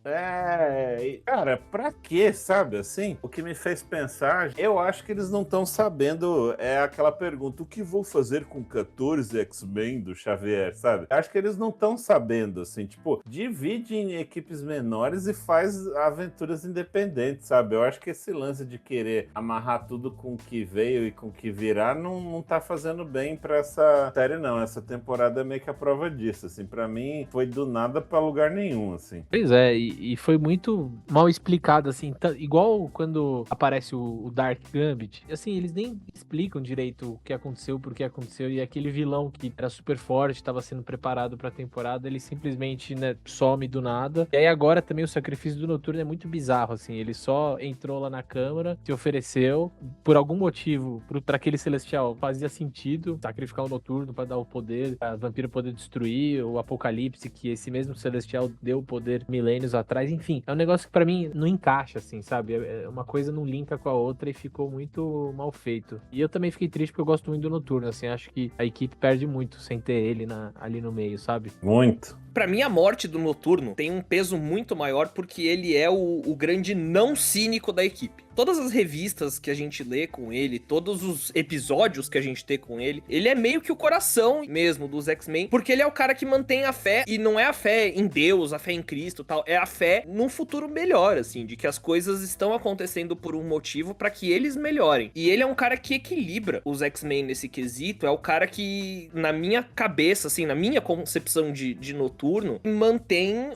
Cara, pra quê, sabe, assim? O que me fez pensar, eu acho que eles não estão sabendo, aquela pergunta, o que vou fazer com 14 X-Men do Xavier, sabe? Acho que eles não estão sabendo, assim, tipo, divide em equipes menores e faz aventuras independentes, sabe? Eu acho que esse lance de querer amarrar tudo com o que veio e com o que virá não tá fazendo bem pra essa série, não. Essa temporada é meio que a prova disso, assim, pra mim foi do nada pra lugar nenhum, assim. Pois é, e foi muito mal explicado, assim, igual quando aparece o Dark Gambit, assim, eles nem explicam direito o que aconteceu, por que aconteceu, e aquele vilão que era super forte, estava sendo preparado pra temporada, ele simplesmente, né, some do nada. E aí agora também o sacrifício do Noturno é muito bizarro, assim, ele só entrou lá na câmara, se ofereceu, por algum motivo, pra aquele Celestial fazia sentido sacrificar o Noturno pra dar o poder, a Vampira poder destruir, o Apocalipse, que esse mesmo Celestial deu o poder milênios atrás, enfim, é um negócio que pra mim não encaixa, assim, sabe? Uma coisa não linka com a outra e ficou muito mal feito. E eu também fiquei triste porque eu gosto muito do Noturno, assim, acho que a equipe perde muito sem ter ele ali no meio, sabe? Muito. Pra mim, a morte do Noturno tem um peso muito maior porque ele é o grande não cínico da equipe. Todas as revistas que a gente lê com ele, todos os episódios que a gente tem com ele é meio que o coração mesmo dos X-Men, porque ele é o cara que mantém a fé, e não é a fé em Deus, a fé em Cristo e tal, é a fé num futuro melhor, assim, de que as coisas estão acontecendo por um motivo pra que eles melhorem. E ele é um cara que equilibra os X-Men nesse quesito, é o cara que, na minha cabeça, assim, na minha concepção de Noturno, mantém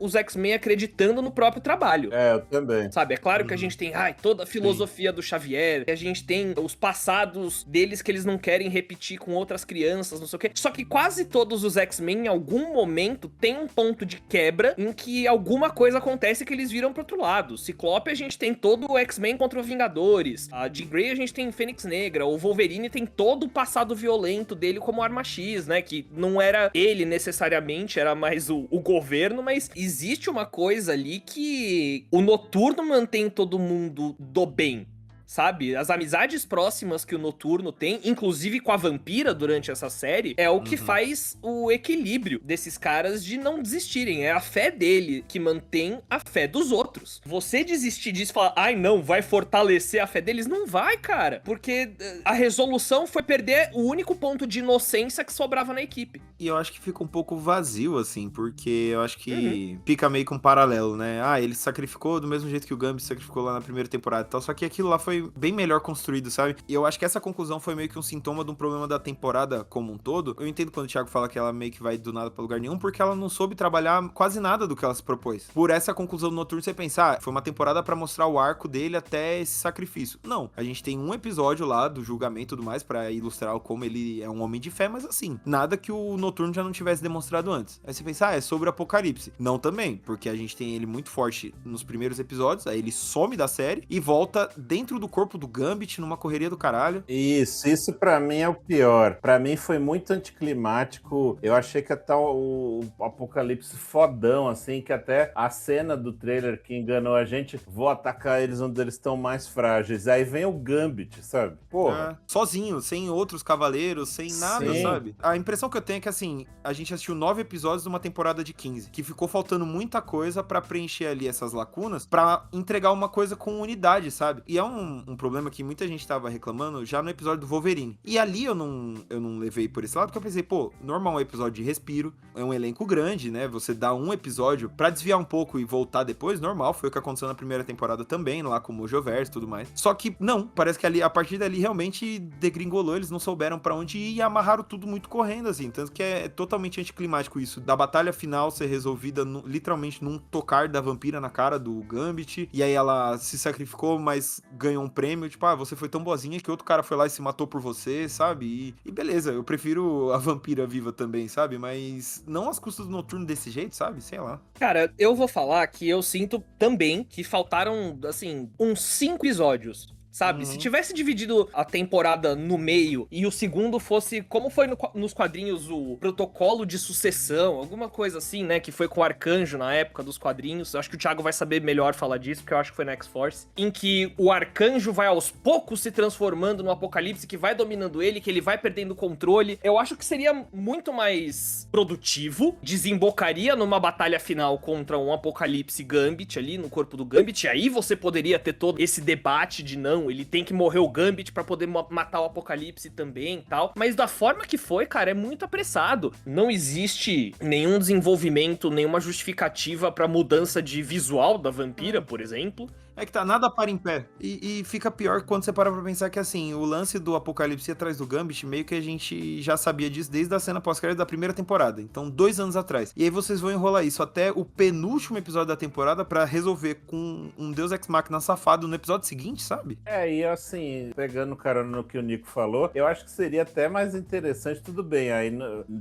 os X-Men acreditando no próprio trabalho. Eu também. Sabe, é claro que a gente tem, toda a filosofia do Xavier, a gente tem os passados deles que eles não querem repetir com outras crianças, não sei o quê. Só que quase todos os X-Men, em algum momento, tem um ponto de quebra em que alguma coisa acontece que eles viram pro outro lado. Ciclope, a gente tem todo o X-Men contra os Vingadores. A Jean Grey, a gente tem Fênix Negra. O Wolverine tem todo o passado violento dele como Arma X, né? Que não era ele necessariamente, era mais o governo, mas existe uma coisa ali que o Noturno mantém todo mundo do bem. Sabe? As amizades próximas que o Noturno tem, inclusive com a Vampira durante essa série, é o que faz o equilíbrio desses caras de não desistirem. É a fé dele que mantém a fé dos outros. Você desistir disso e falar, ai não, vai fortalecer a fé deles? Não vai, cara. Porque a resolução foi perder o único ponto de inocência que sobrava na equipe. E eu acho que fica um pouco vazio, assim, porque eu acho que fica meio que um paralelo, né? Ah, ele se sacrificou do mesmo jeito que o Gambit se sacrificou lá na primeira temporada e tal, só que aquilo lá foi bem melhor construído, sabe? E eu acho que essa conclusão foi meio que um sintoma de um problema da temporada como um todo. Eu entendo quando o Thiago fala que ela meio que vai do nada pra lugar nenhum, porque ela não soube trabalhar quase nada do que ela se propôs. Por essa conclusão do Noturno, você pensar, foi uma temporada pra mostrar o arco dele até esse sacrifício. Não, a gente tem um episódio lá do julgamento e tudo mais pra ilustrar como ele é um homem de fé, mas assim, nada que o Noturno já não tivesse demonstrado antes. Aí você pensa, é sobre o Apocalipse. Não também, porque a gente tem ele muito forte nos primeiros episódios, aí ele some da série e volta dentro do corpo do Gambit numa correria do caralho. Isso pra mim é o pior. Pra mim foi muito anticlimático. Eu achei que até o Apocalipse fodão, assim, que até a cena do trailer que enganou a gente, vou atacar eles onde eles estão mais frágeis. Aí vem o Gambit, sabe? Porra. Sozinho, sem outros cavaleiros, sem nada, Sim. sabe? A impressão que eu tenho é que, assim, a gente assistiu 9 episódios de uma temporada de 15, que ficou faltando muita coisa pra preencher ali essas lacunas, pra entregar uma coisa com unidade, sabe? E é um problema que muita gente tava reclamando já no episódio do Wolverine. E ali eu não levei por esse lado, porque eu pensei, pô, normal é um episódio de respiro, é um elenco grande, né? Você dá um episódio pra desviar um pouco e voltar depois, normal, foi o que aconteceu na primeira temporada também, lá com o Mojoverse e tudo mais. Só que não, parece que ali, a partir dali realmente degringolou, eles não souberam pra onde ir e amarraram tudo muito correndo, assim. Tanto que é totalmente anticlimático isso, da batalha final ser resolvida literalmente num tocar da vampira na cara do Gambit, e aí ela se sacrificou, mas ganhou um prêmio, tipo, você foi tão boazinha que outro cara foi lá e se matou por você, sabe? E beleza, eu prefiro a vampira viva também, sabe? Mas não às custas do Noturno desse jeito, sabe? Sei lá. Cara, eu vou falar que eu sinto também que faltaram, assim, uns 5 episódios. Sabe? Se tivesse dividido a temporada no meio e o segundo fosse, como foi nos quadrinhos, o protocolo de sucessão, alguma coisa assim, né? Que foi com o Arcanjo na época dos quadrinhos. Eu acho que o Thiago vai saber melhor falar disso, porque eu acho que foi na X-Force. Em que o Arcanjo vai aos poucos se transformando no Apocalipse, que vai dominando ele, que ele vai perdendo o controle. Eu acho que seria muito mais produtivo, desembocaria numa batalha final contra um Apocalipse Gambit ali no corpo do Gambit. E aí você poderia ter todo esse debate de não, ele tem que morrer o Gambit pra poder matar o Apocalipse também e tal. Mas da forma que foi, cara, é muito apressado. Não existe nenhum desenvolvimento, nenhuma justificativa pra mudança de visual da vampira, por exemplo. É que tá, nada para em pé. E fica pior quando você para pra pensar que, assim, o lance do Apocalipse atrás do Gambit, meio que a gente já sabia disso desde a cena pós-crédito da primeira temporada. Então, 2 anos atrás. E aí vocês vão enrolar isso até o penúltimo episódio da temporada pra resolver com um Deus Ex Machina safado no episódio seguinte, sabe? E assim, pegando carona no que o Nico falou, eu acho que seria até mais interessante, tudo bem, aí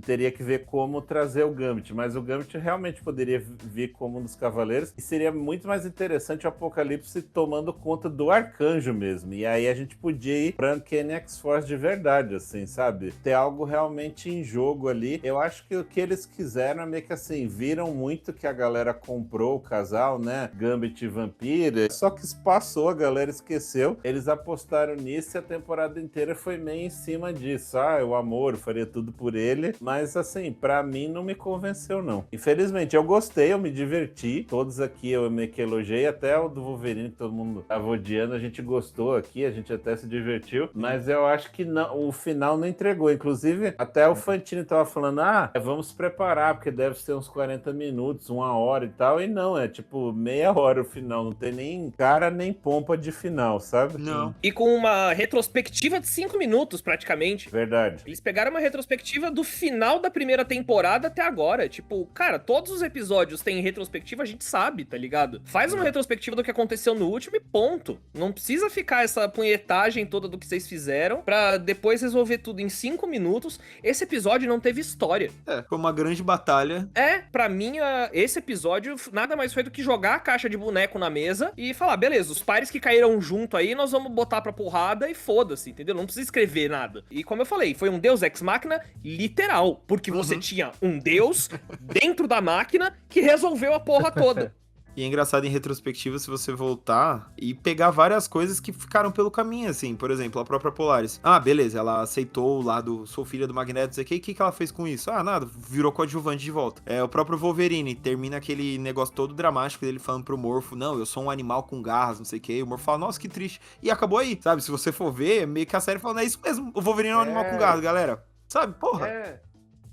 teria que ver como trazer o Gambit, mas o Gambit realmente poderia vir como um dos cavaleiros, e seria muito mais interessante o Apocalipse tomando conta do Arcanjo mesmo, e aí a gente podia ir pra Uncanny X-Force de verdade, assim, sabe? Ter algo realmente em jogo ali. Eu acho que o que eles quiseram é meio que assim, viram muito que a galera comprou o casal, né? Gambit e Vampira, só que passou, a galera esqueceu, eles apostaram nisso e a temporada inteira foi meio em cima disso. O amor, eu faria tudo por ele, mas assim, pra mim não me convenceu não. Infelizmente, eu gostei, eu me diverti, todos aqui eu meio que elogiei, até o do Wolverine que todo mundo tava odiando, a gente gostou aqui, a gente até se divertiu, mas eu acho que não, o final não entregou. Inclusive, até o Fantini tava falando, vamos se preparar, porque deve ser uns 40 minutos, 1 hora e tal, e não, é tipo meia hora o final, não tem nem cara nem pompa de final, sabe? Não. E com uma retrospectiva de 5 minutos, praticamente. Verdade. Eles pegaram uma retrospectiva do final da primeira temporada até agora. Tipo, cara, todos os episódios têm retrospectiva, a gente sabe, tá ligado? Faz uma retrospectiva do que aconteceu aconteceu no último e ponto. Não precisa ficar essa punhetagem toda do que vocês fizeram pra depois resolver tudo em 5 minutos. Esse episódio não teve história. Foi uma grande batalha. Pra mim, esse episódio nada mais foi do que jogar a caixa de boneco na mesa e falar, beleza, os pares que caíram junto aí, nós vamos botar pra porrada e foda-se, entendeu? Não precisa escrever nada. E como eu falei, foi um Deus Ex Machina literal, porque você tinha um Deus dentro da máquina que resolveu a porra toda. E é engraçado em retrospectiva se você voltar e pegar várias coisas que ficaram pelo caminho, assim. Por exemplo, a própria Polaris. Ah, beleza, ela aceitou o lado, sou filha do Magneto, não sei o que ela fez com isso? Ah, nada, virou coadjuvante de volta. O próprio Wolverine termina aquele negócio todo dramático dele falando pro Morpho, não, eu sou um animal com garras, não sei o que. O Morpho fala, nossa, que triste. E acabou aí, sabe? Se você for ver, meio que a série falando, é isso mesmo, o Wolverine é um animal com garras, galera. Sabe, porra.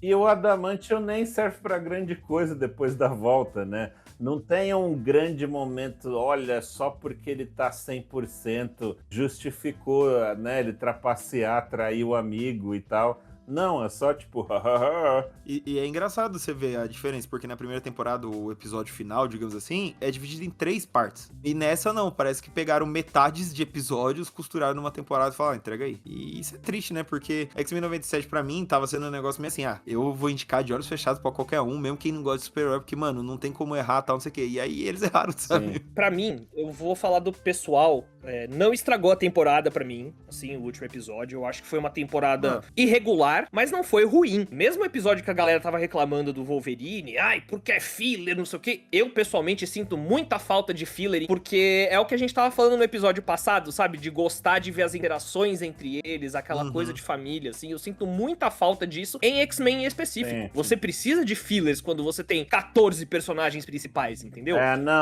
E o Adamantium nem serve pra grande coisa depois da volta, né? Não tem um grande momento, olha, só porque ele tá 100%, justificou, né, ele trapacear, trair o amigo e tal. Não, é só tipo... E é engraçado você ver a diferença, porque na primeira temporada, o episódio final, digamos assim, é dividido em 3 partes. E nessa não, parece que pegaram metades de episódios, costuraram numa temporada e falaram, entrega aí. E isso é triste, né? Porque X-Men 97 pra mim tava sendo um negócio meio assim, eu vou indicar de olhos fechados pra qualquer um, mesmo quem não gosta de super-herói, porque, mano, não tem como errar, tal, não sei o quê. E aí eles erraram, sabe? Sim. Pra mim, eu vou falar do pessoal, não estragou a temporada pra mim, assim, o último episódio. Eu acho que foi uma temporada irregular, mas não foi ruim. Mesmo o episódio que a galera tava reclamando do Wolverine, porque é filler, não sei o quê, eu pessoalmente sinto muita falta de filler, porque é o que a gente tava falando no episódio passado, sabe? De gostar de ver as interações entre eles, aquela coisa de família, assim. Eu sinto muita falta disso em X-Men em específico. Sim. Você precisa de fillers quando você tem 14 personagens principais, entendeu?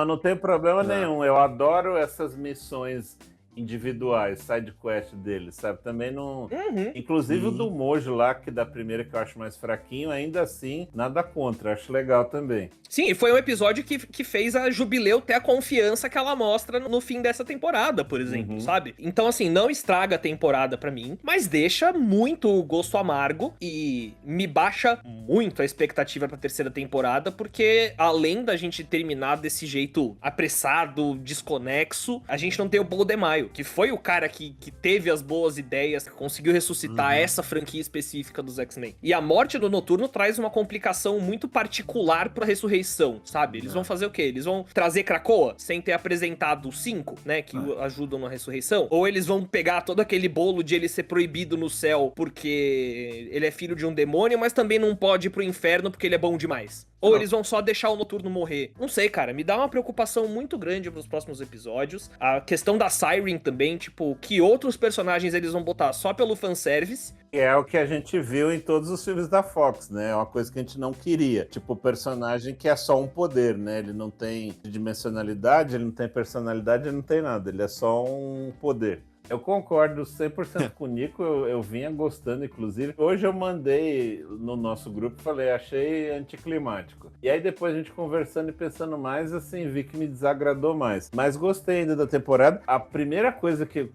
Não tem problema nenhum. Eu adoro essas missões individuais, side quest deles, sabe? Também não... Inclusive o do Mojo lá, que da primeira que eu acho mais fraquinho, ainda assim, nada contra, acho legal também. Sim, e foi um episódio que fez a Jubileu ter a confiança que ela mostra no fim dessa temporada, por exemplo, sabe? Então, assim, não estraga a temporada pra mim, mas deixa muito gosto amargo e me baixa muito a expectativa pra terceira temporada, porque além da gente terminar desse jeito apressado, desconexo, a gente não tem o Paul DeMaio, que foi o cara que teve as boas ideias, que conseguiu ressuscitar essa franquia específica dos X-Men. E a morte do Noturno traz uma complicação muito particular pra ressurreição, sabe? Eles vão fazer o quê? Eles vão trazer Krakoa sem ter apresentado os 5, né, que ajudam na ressurreição? Ou eles vão pegar todo aquele bolo de ele ser proibido no céu porque ele é filho de um demônio, mas também não pode ir pro inferno porque ele é bom demais? Ou eles vão só deixar o Noturno morrer? Não sei, cara. Me dá uma preocupação muito grande pros próximos episódios. A questão da Siren também, tipo, que outros personagens eles vão botar só pelo fanservice. É o que a gente viu em todos os filmes da Fox, né? É uma coisa que a gente não queria. Tipo, o personagem que é só um poder, né? Ele não tem dimensionalidade, ele não tem personalidade, ele não tem nada. Ele é só um poder. Eu concordo 100% com o Nico, eu vinha gostando, inclusive. Hoje eu mandei no nosso grupo e falei, achei anticlimático. E aí depois a gente conversando e pensando mais, assim, vi que me desagradou mais. Mas gostei ainda da temporada. A primeira coisa que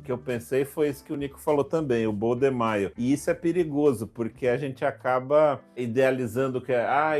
eu pensei foi isso que o Nico falou também, o Paul DeMaio. E isso é perigoso, porque a gente acaba idealizando que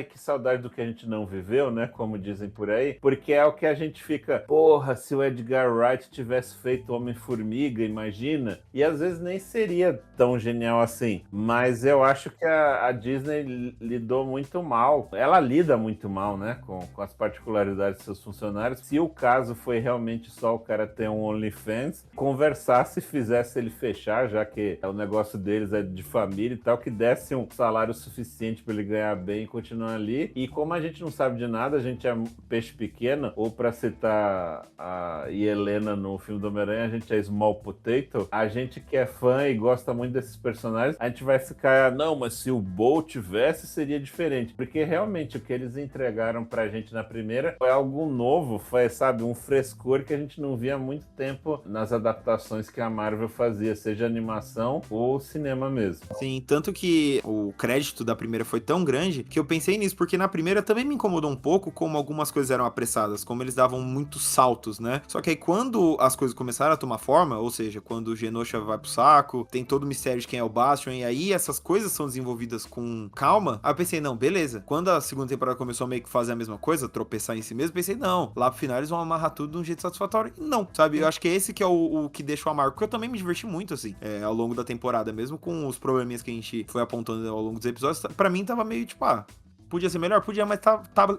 que saudade do que a gente não viveu, né? Como dizem por aí. Porque é o que a gente fica, porra, se o Edgar Wright tivesse feito Homem-Formiga, imagina, e às vezes nem seria tão genial assim, mas eu acho que a Disney lidou muito mal, ela lida muito mal, né, com as particularidades de seus funcionários. Se o caso foi realmente só o cara ter um OnlyFans, conversasse, fizesse ele fechar, já que o negócio deles é de família e tal, que desse um salário suficiente para ele ganhar bem e continuar ali. E como a gente não sabe de nada, a gente é peixe pequeno, ou para citar a Helena no filme do Homem-Aranha, a gente é small potato, a gente que é fã e gosta muito desses personagens, a gente vai ficar, não, mas se o Bo tivesse, seria diferente. Porque realmente o que eles entregaram pra gente na primeira foi algo novo, foi, sabe, um frescor que a gente não via há muito tempo nas adaptações que a Marvel fazia, seja animação ou cinema mesmo. Sim, tanto que o crédito da primeira foi tão grande que eu pensei nisso, porque na primeira também me incomodou um pouco como algumas coisas eram apressadas, como eles davam muitos saltos, né? Só que aí quando as coisas começaram a tomar forma, forma, ou seja, quando o Genosha vai pro saco, tem todo o mistério de quem é o Bastion, e aí essas coisas são desenvolvidas com calma. Aí eu pensei, não, beleza. Quando a segunda temporada começou a meio que fazer a mesma coisa, tropeçar em si mesmo, pensei, não, lá pro final eles vão amarrar tudo de um jeito satisfatório. E não, sabe? Eu acho que esse que é o que deixa o amargo, porque eu também me diverti muito, assim, ao longo da temporada, mesmo com os probleminhas que a gente foi apontando ao longo dos episódios, pra mim tava meio tipo, podia ser melhor? Podia, mas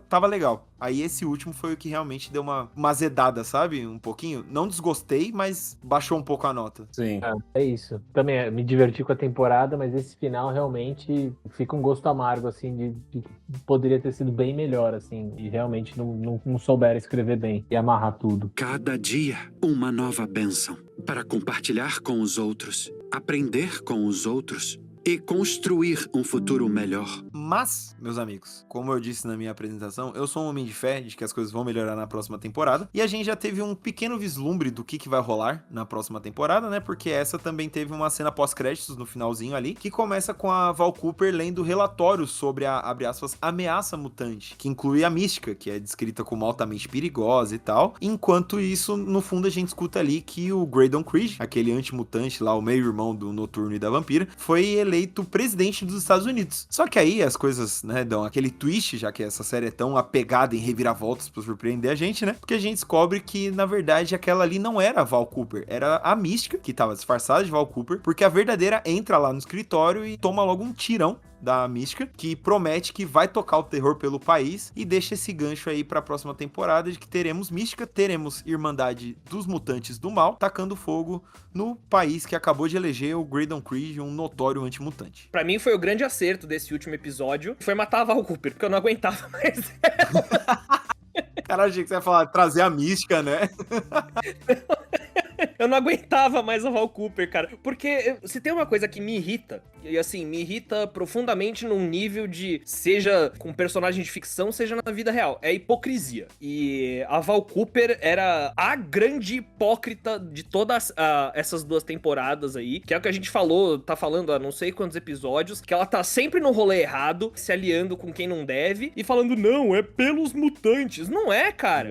tava legal. Aí esse último foi o que realmente deu uma azedada, sabe? Um pouquinho. Não desgostei, mas baixou um pouco a nota. Sim. É isso. Também me diverti com a temporada, mas esse final realmente fica um gosto amargo, assim, de poderia ter sido bem melhor, assim, e realmente não souberam escrever bem e amarrar tudo. Cada dia, uma nova bênção para compartilhar com os outros, aprender com os outros e construir um futuro melhor. Mas, meus amigos, como eu disse na minha apresentação, eu sou um homem de fé de que as coisas vão melhorar na próxima temporada, e a gente já teve um pequeno vislumbre do que vai rolar na próxima temporada, né, porque essa também teve uma cena pós-créditos no finalzinho ali, que começa com a Val Cooper lendo relatórios sobre a, abre aspas, ameaça mutante, que inclui a Mística, que é descrita como altamente perigosa e tal, enquanto isso, no fundo, a gente escuta ali que o Graydon Creed, aquele antimutante lá, o meio-irmão do Noturno e da Vampira, foi eleito presidente dos Estados Unidos. Só que aí as coisas, né, dão aquele twist, já que essa série é tão apegada em reviravoltas pra surpreender a gente, né? Porque a gente descobre que, na verdade, aquela ali não era a Val Cooper, era a Mística, que tava disfarçada de Val Cooper, porque a verdadeira entra lá no escritório e toma logo um tirão da Mística, que promete que vai tocar o terror pelo país e deixa esse gancho aí pra próxima temporada de que teremos Mística, teremos Irmandade dos Mutantes do Mal, tacando fogo no país que acabou de eleger o Graydon Creed, um notório antimutante. Pra mim foi o grande acerto desse último episódio, foi matar a Val Cooper, porque eu não aguentava mais. Cara, achei que você ia falar trazer a Mística, né? Eu não aguentava mais a Val Cooper, cara. Porque se tem uma coisa que me irrita, e assim, me irrita profundamente num nível de, seja com personagem de ficção, seja na vida real, é a hipocrisia. E a Val Cooper era a grande hipócrita de todas essas duas temporadas aí, que é o que a gente tá falando há não sei quantos episódios, que ela tá sempre no rolê errado, se aliando com quem não deve, e falando, não, é pelos mutantes. Não é, cara.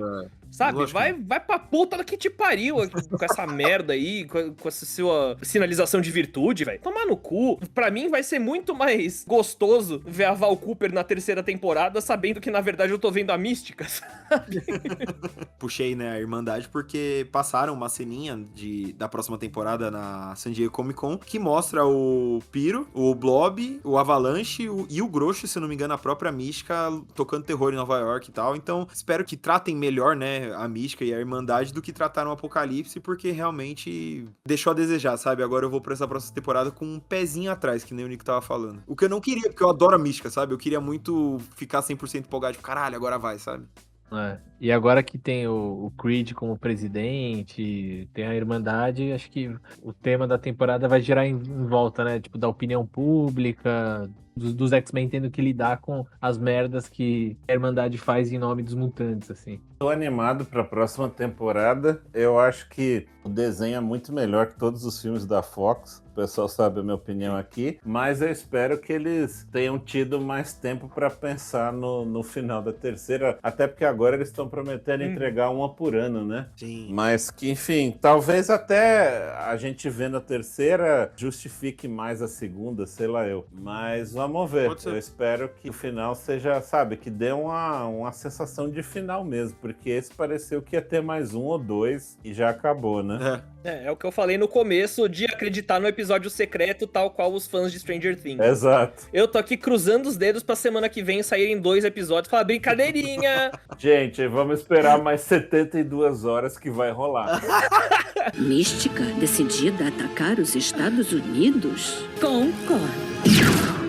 Sabe? Vai pra puta que te pariu com essa merda aí, com essa sua sinalização de virtude, velho. Tomar no cu. Pra mim vai ser muito mais gostoso ver a Val Cooper na terceira temporada, sabendo que na verdade eu tô vendo a Mística, sabe? Puxei, né, a Irmandade, porque passaram uma ceninha da próxima temporada na San Diego Comic Con, que mostra o Pyro, o Blob, o Avalanche e o Grosso, se eu não me engano, a própria Mística tocando terror em Nova York e tal. Então, espero que tratem melhor, né, a Mística e a Irmandade do que trataram o Apocalipse, porque realmente deixou a desejar, sabe? Agora eu vou pra essa próxima temporada com um pezinho atrás, que nem o Nico tava falando. O que eu não queria, porque eu adoro a Mística, sabe? Eu queria muito ficar 100% empolgado, tipo, caralho, agora vai, sabe? E agora que tem o Creed como presidente, tem a Irmandade, acho que o tema da temporada vai girar em volta, né? Tipo, da opinião pública, dos X-Men tendo que lidar com as merdas que a Irmandade faz em nome dos mutantes, assim. Tô animado pra próxima temporada. Eu acho que o desenho é muito melhor que todos os filmes da Fox. O pessoal sabe a minha opinião aqui. Mas eu espero que eles tenham tido mais tempo pra pensar no final da terceira. Até porque agora eles estão prometendo entregar uma por ano, né? Sim. Mas que, enfim, talvez até a gente vendo a terceira justifique mais a segunda, sei lá eu. Mas vamos ver. Eu espero que o final seja, sabe, que dê uma sensação de final mesmo. Porque esse pareceu que ia ter mais um ou dois e já acabou, né? É o que eu falei no começo de acreditar no episódio secreto, tal qual os fãs de Stranger Things. Exato. Eu tô aqui cruzando os dedos pra semana que vem saírem 2 episódios e falar, brincadeirinha! Gente, vamos esperar mais 72 horas que vai rolar. Mística decidida a atacar os Estados Unidos? Concordo.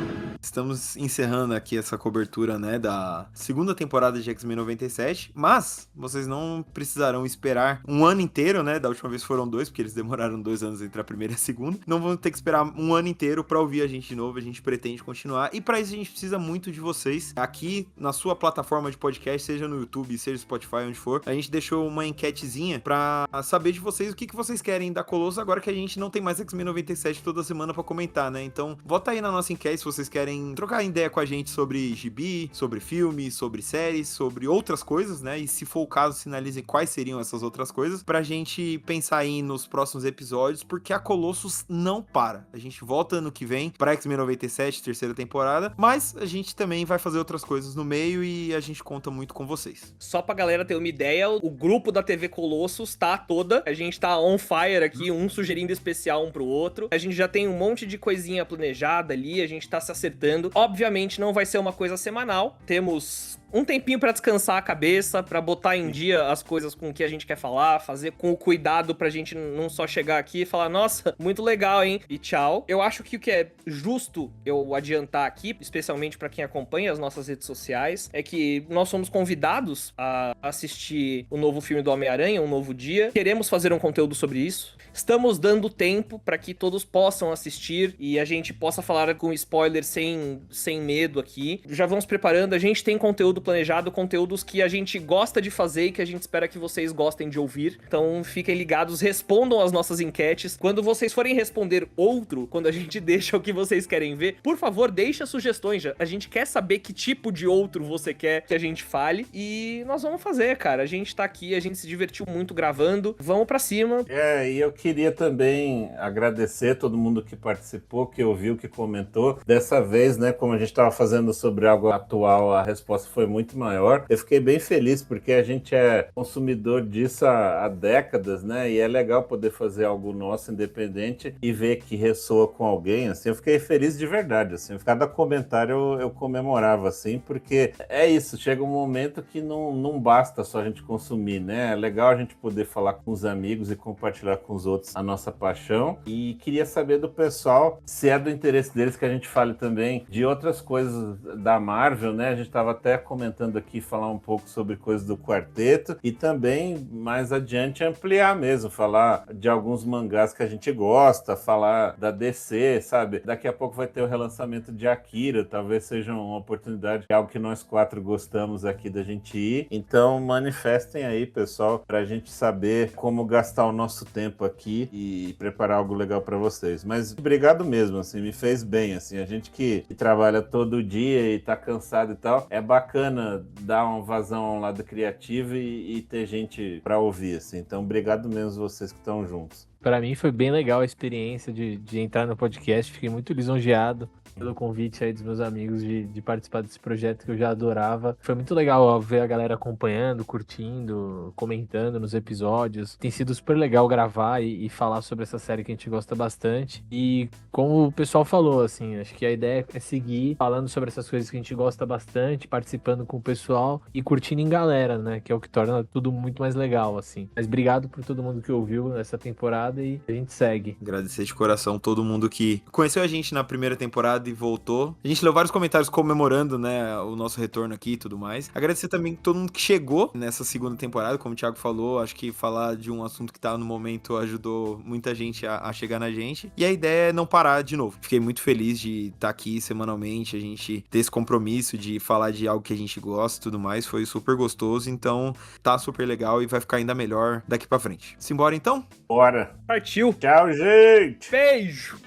Estamos encerrando aqui essa cobertura, né, da segunda temporada de X-Men 97, mas vocês não precisarão esperar um ano inteiro, né, da última vez foram 2, porque eles demoraram 2 anos entre a primeira e a segunda, não vão ter que esperar um ano inteiro pra ouvir a gente de novo, a gente pretende continuar, e pra isso a gente precisa muito de vocês, aqui na sua plataforma de podcast, seja no YouTube, seja no Spotify, onde for, a gente deixou uma enquetezinha pra saber de vocês o que vocês querem da Colosso, agora que a gente não tem mais X-Men 97 toda semana pra comentar, né, então vota aí na nossa enquete se vocês querem podem trocar ideia com a gente sobre gibi, sobre filmes, sobre séries, sobre outras coisas, né? E se for o caso, sinalizem quais seriam essas outras coisas pra gente pensar aí nos próximos episódios, porque a Colossus não para. A gente volta ano que vem pra X-Men 97, terceira temporada, mas a gente também vai fazer outras coisas no meio e a gente conta muito com vocês. Só pra galera ter uma ideia, o grupo da TV Colossus tá toda, a gente tá on fire aqui, um sugerindo especial um pro outro. A gente já tem um monte de coisinha planejada ali, a gente tá se acertando. Obviamente não vai ser uma coisa semanal, temos um tempinho pra descansar a cabeça, pra botar em dia as coisas com que a gente quer falar, fazer com o cuidado pra gente não só chegar aqui e falar, nossa, muito legal, hein? E tchau. Eu acho que o que é justo eu adiantar aqui, especialmente pra quem acompanha as nossas redes sociais, é que nós somos convidados a assistir o novo filme do Homem-Aranha, Um Novo Dia. Queremos fazer um conteúdo sobre isso. Estamos dando tempo pra que todos possam assistir e a gente possa falar com spoilers sem medo aqui. Já vamos preparando, a gente tem conteúdo planejado, conteúdos que a gente gosta de fazer e que a gente espera que vocês gostem de ouvir. Então fiquem ligados, respondam as nossas enquetes. Quando vocês forem responder outro, quando a gente deixa o que vocês querem ver, por favor, deixa sugestões. A gente quer saber que tipo de outro você quer que a gente fale e nós vamos fazer, cara. A gente tá aqui, a gente se divertiu muito gravando. Vamos pra cima. E eu queria também agradecer todo mundo que participou, que ouviu, que comentou. Dessa vez, né, como a gente estava fazendo sobre algo atual, a resposta foi muito maior. Eu fiquei bem feliz, porque a gente é consumidor disso há décadas, né, e é legal poder fazer algo nosso, independente, e ver que ressoa com alguém, assim. Eu fiquei feliz de verdade, assim. Cada comentário eu comemorava, assim, porque é isso, chega um momento que não basta só a gente consumir, né, é legal a gente poder falar com os amigos e compartilhar com os outros a nossa paixão, e queria saber do pessoal se é do interesse deles que a gente fale também de outras coisas da Marvel, né? A gente estava até comentando aqui, falar um pouco sobre coisas do quarteto e também mais adiante ampliar mesmo, falar de alguns mangás que a gente gosta, falar da DC, sabe? Daqui a pouco vai ter o relançamento de Akira, talvez seja uma oportunidade, algo que nós quatro gostamos aqui da gente ir. Então manifestem aí, pessoal, pra gente saber como gastar o nosso tempo aqui e preparar algo legal para vocês. Mas obrigado mesmo, assim, me fez bem, assim, a gente que trabalha todo dia e tá cansado e tal, é bacana dar uma vazão ao lado criativo e ter gente para ouvir, assim. Então, obrigado mesmo vocês que estão juntos. Pra mim foi bem legal a experiência de entrar no podcast, fiquei muito lisonjeado pelo convite aí dos meus amigos de participar desse projeto que eu já adorava. Foi muito legal ó, ver a galera acompanhando, curtindo, comentando nos episódios. Tem sido super legal gravar e falar sobre essa série que a gente gosta bastante. E como o pessoal falou, assim, acho que a ideia é seguir falando sobre essas coisas que a gente gosta bastante, participando com o pessoal e curtindo em galera, né? Que é o que torna tudo muito mais legal, assim. Mas obrigado por todo mundo que ouviu nessa temporada e a gente segue. Agradecer de coração todo mundo que conheceu a gente na primeira temporada e voltou. A gente leu vários comentários comemorando, né, o nosso retorno aqui e tudo mais. Agradecer também todo mundo que chegou nessa segunda temporada, como o Thiago falou, acho que falar de um assunto que tá no momento ajudou muita gente a chegar na gente. E a ideia é não parar de novo. Fiquei muito feliz de estar aqui semanalmente, a gente ter esse compromisso de falar de algo que a gente gosta e tudo mais. Foi super gostoso, então tá super legal e vai ficar ainda melhor daqui pra frente. Simbora então? Bora! Partiu! Tchau, gente! Beijo!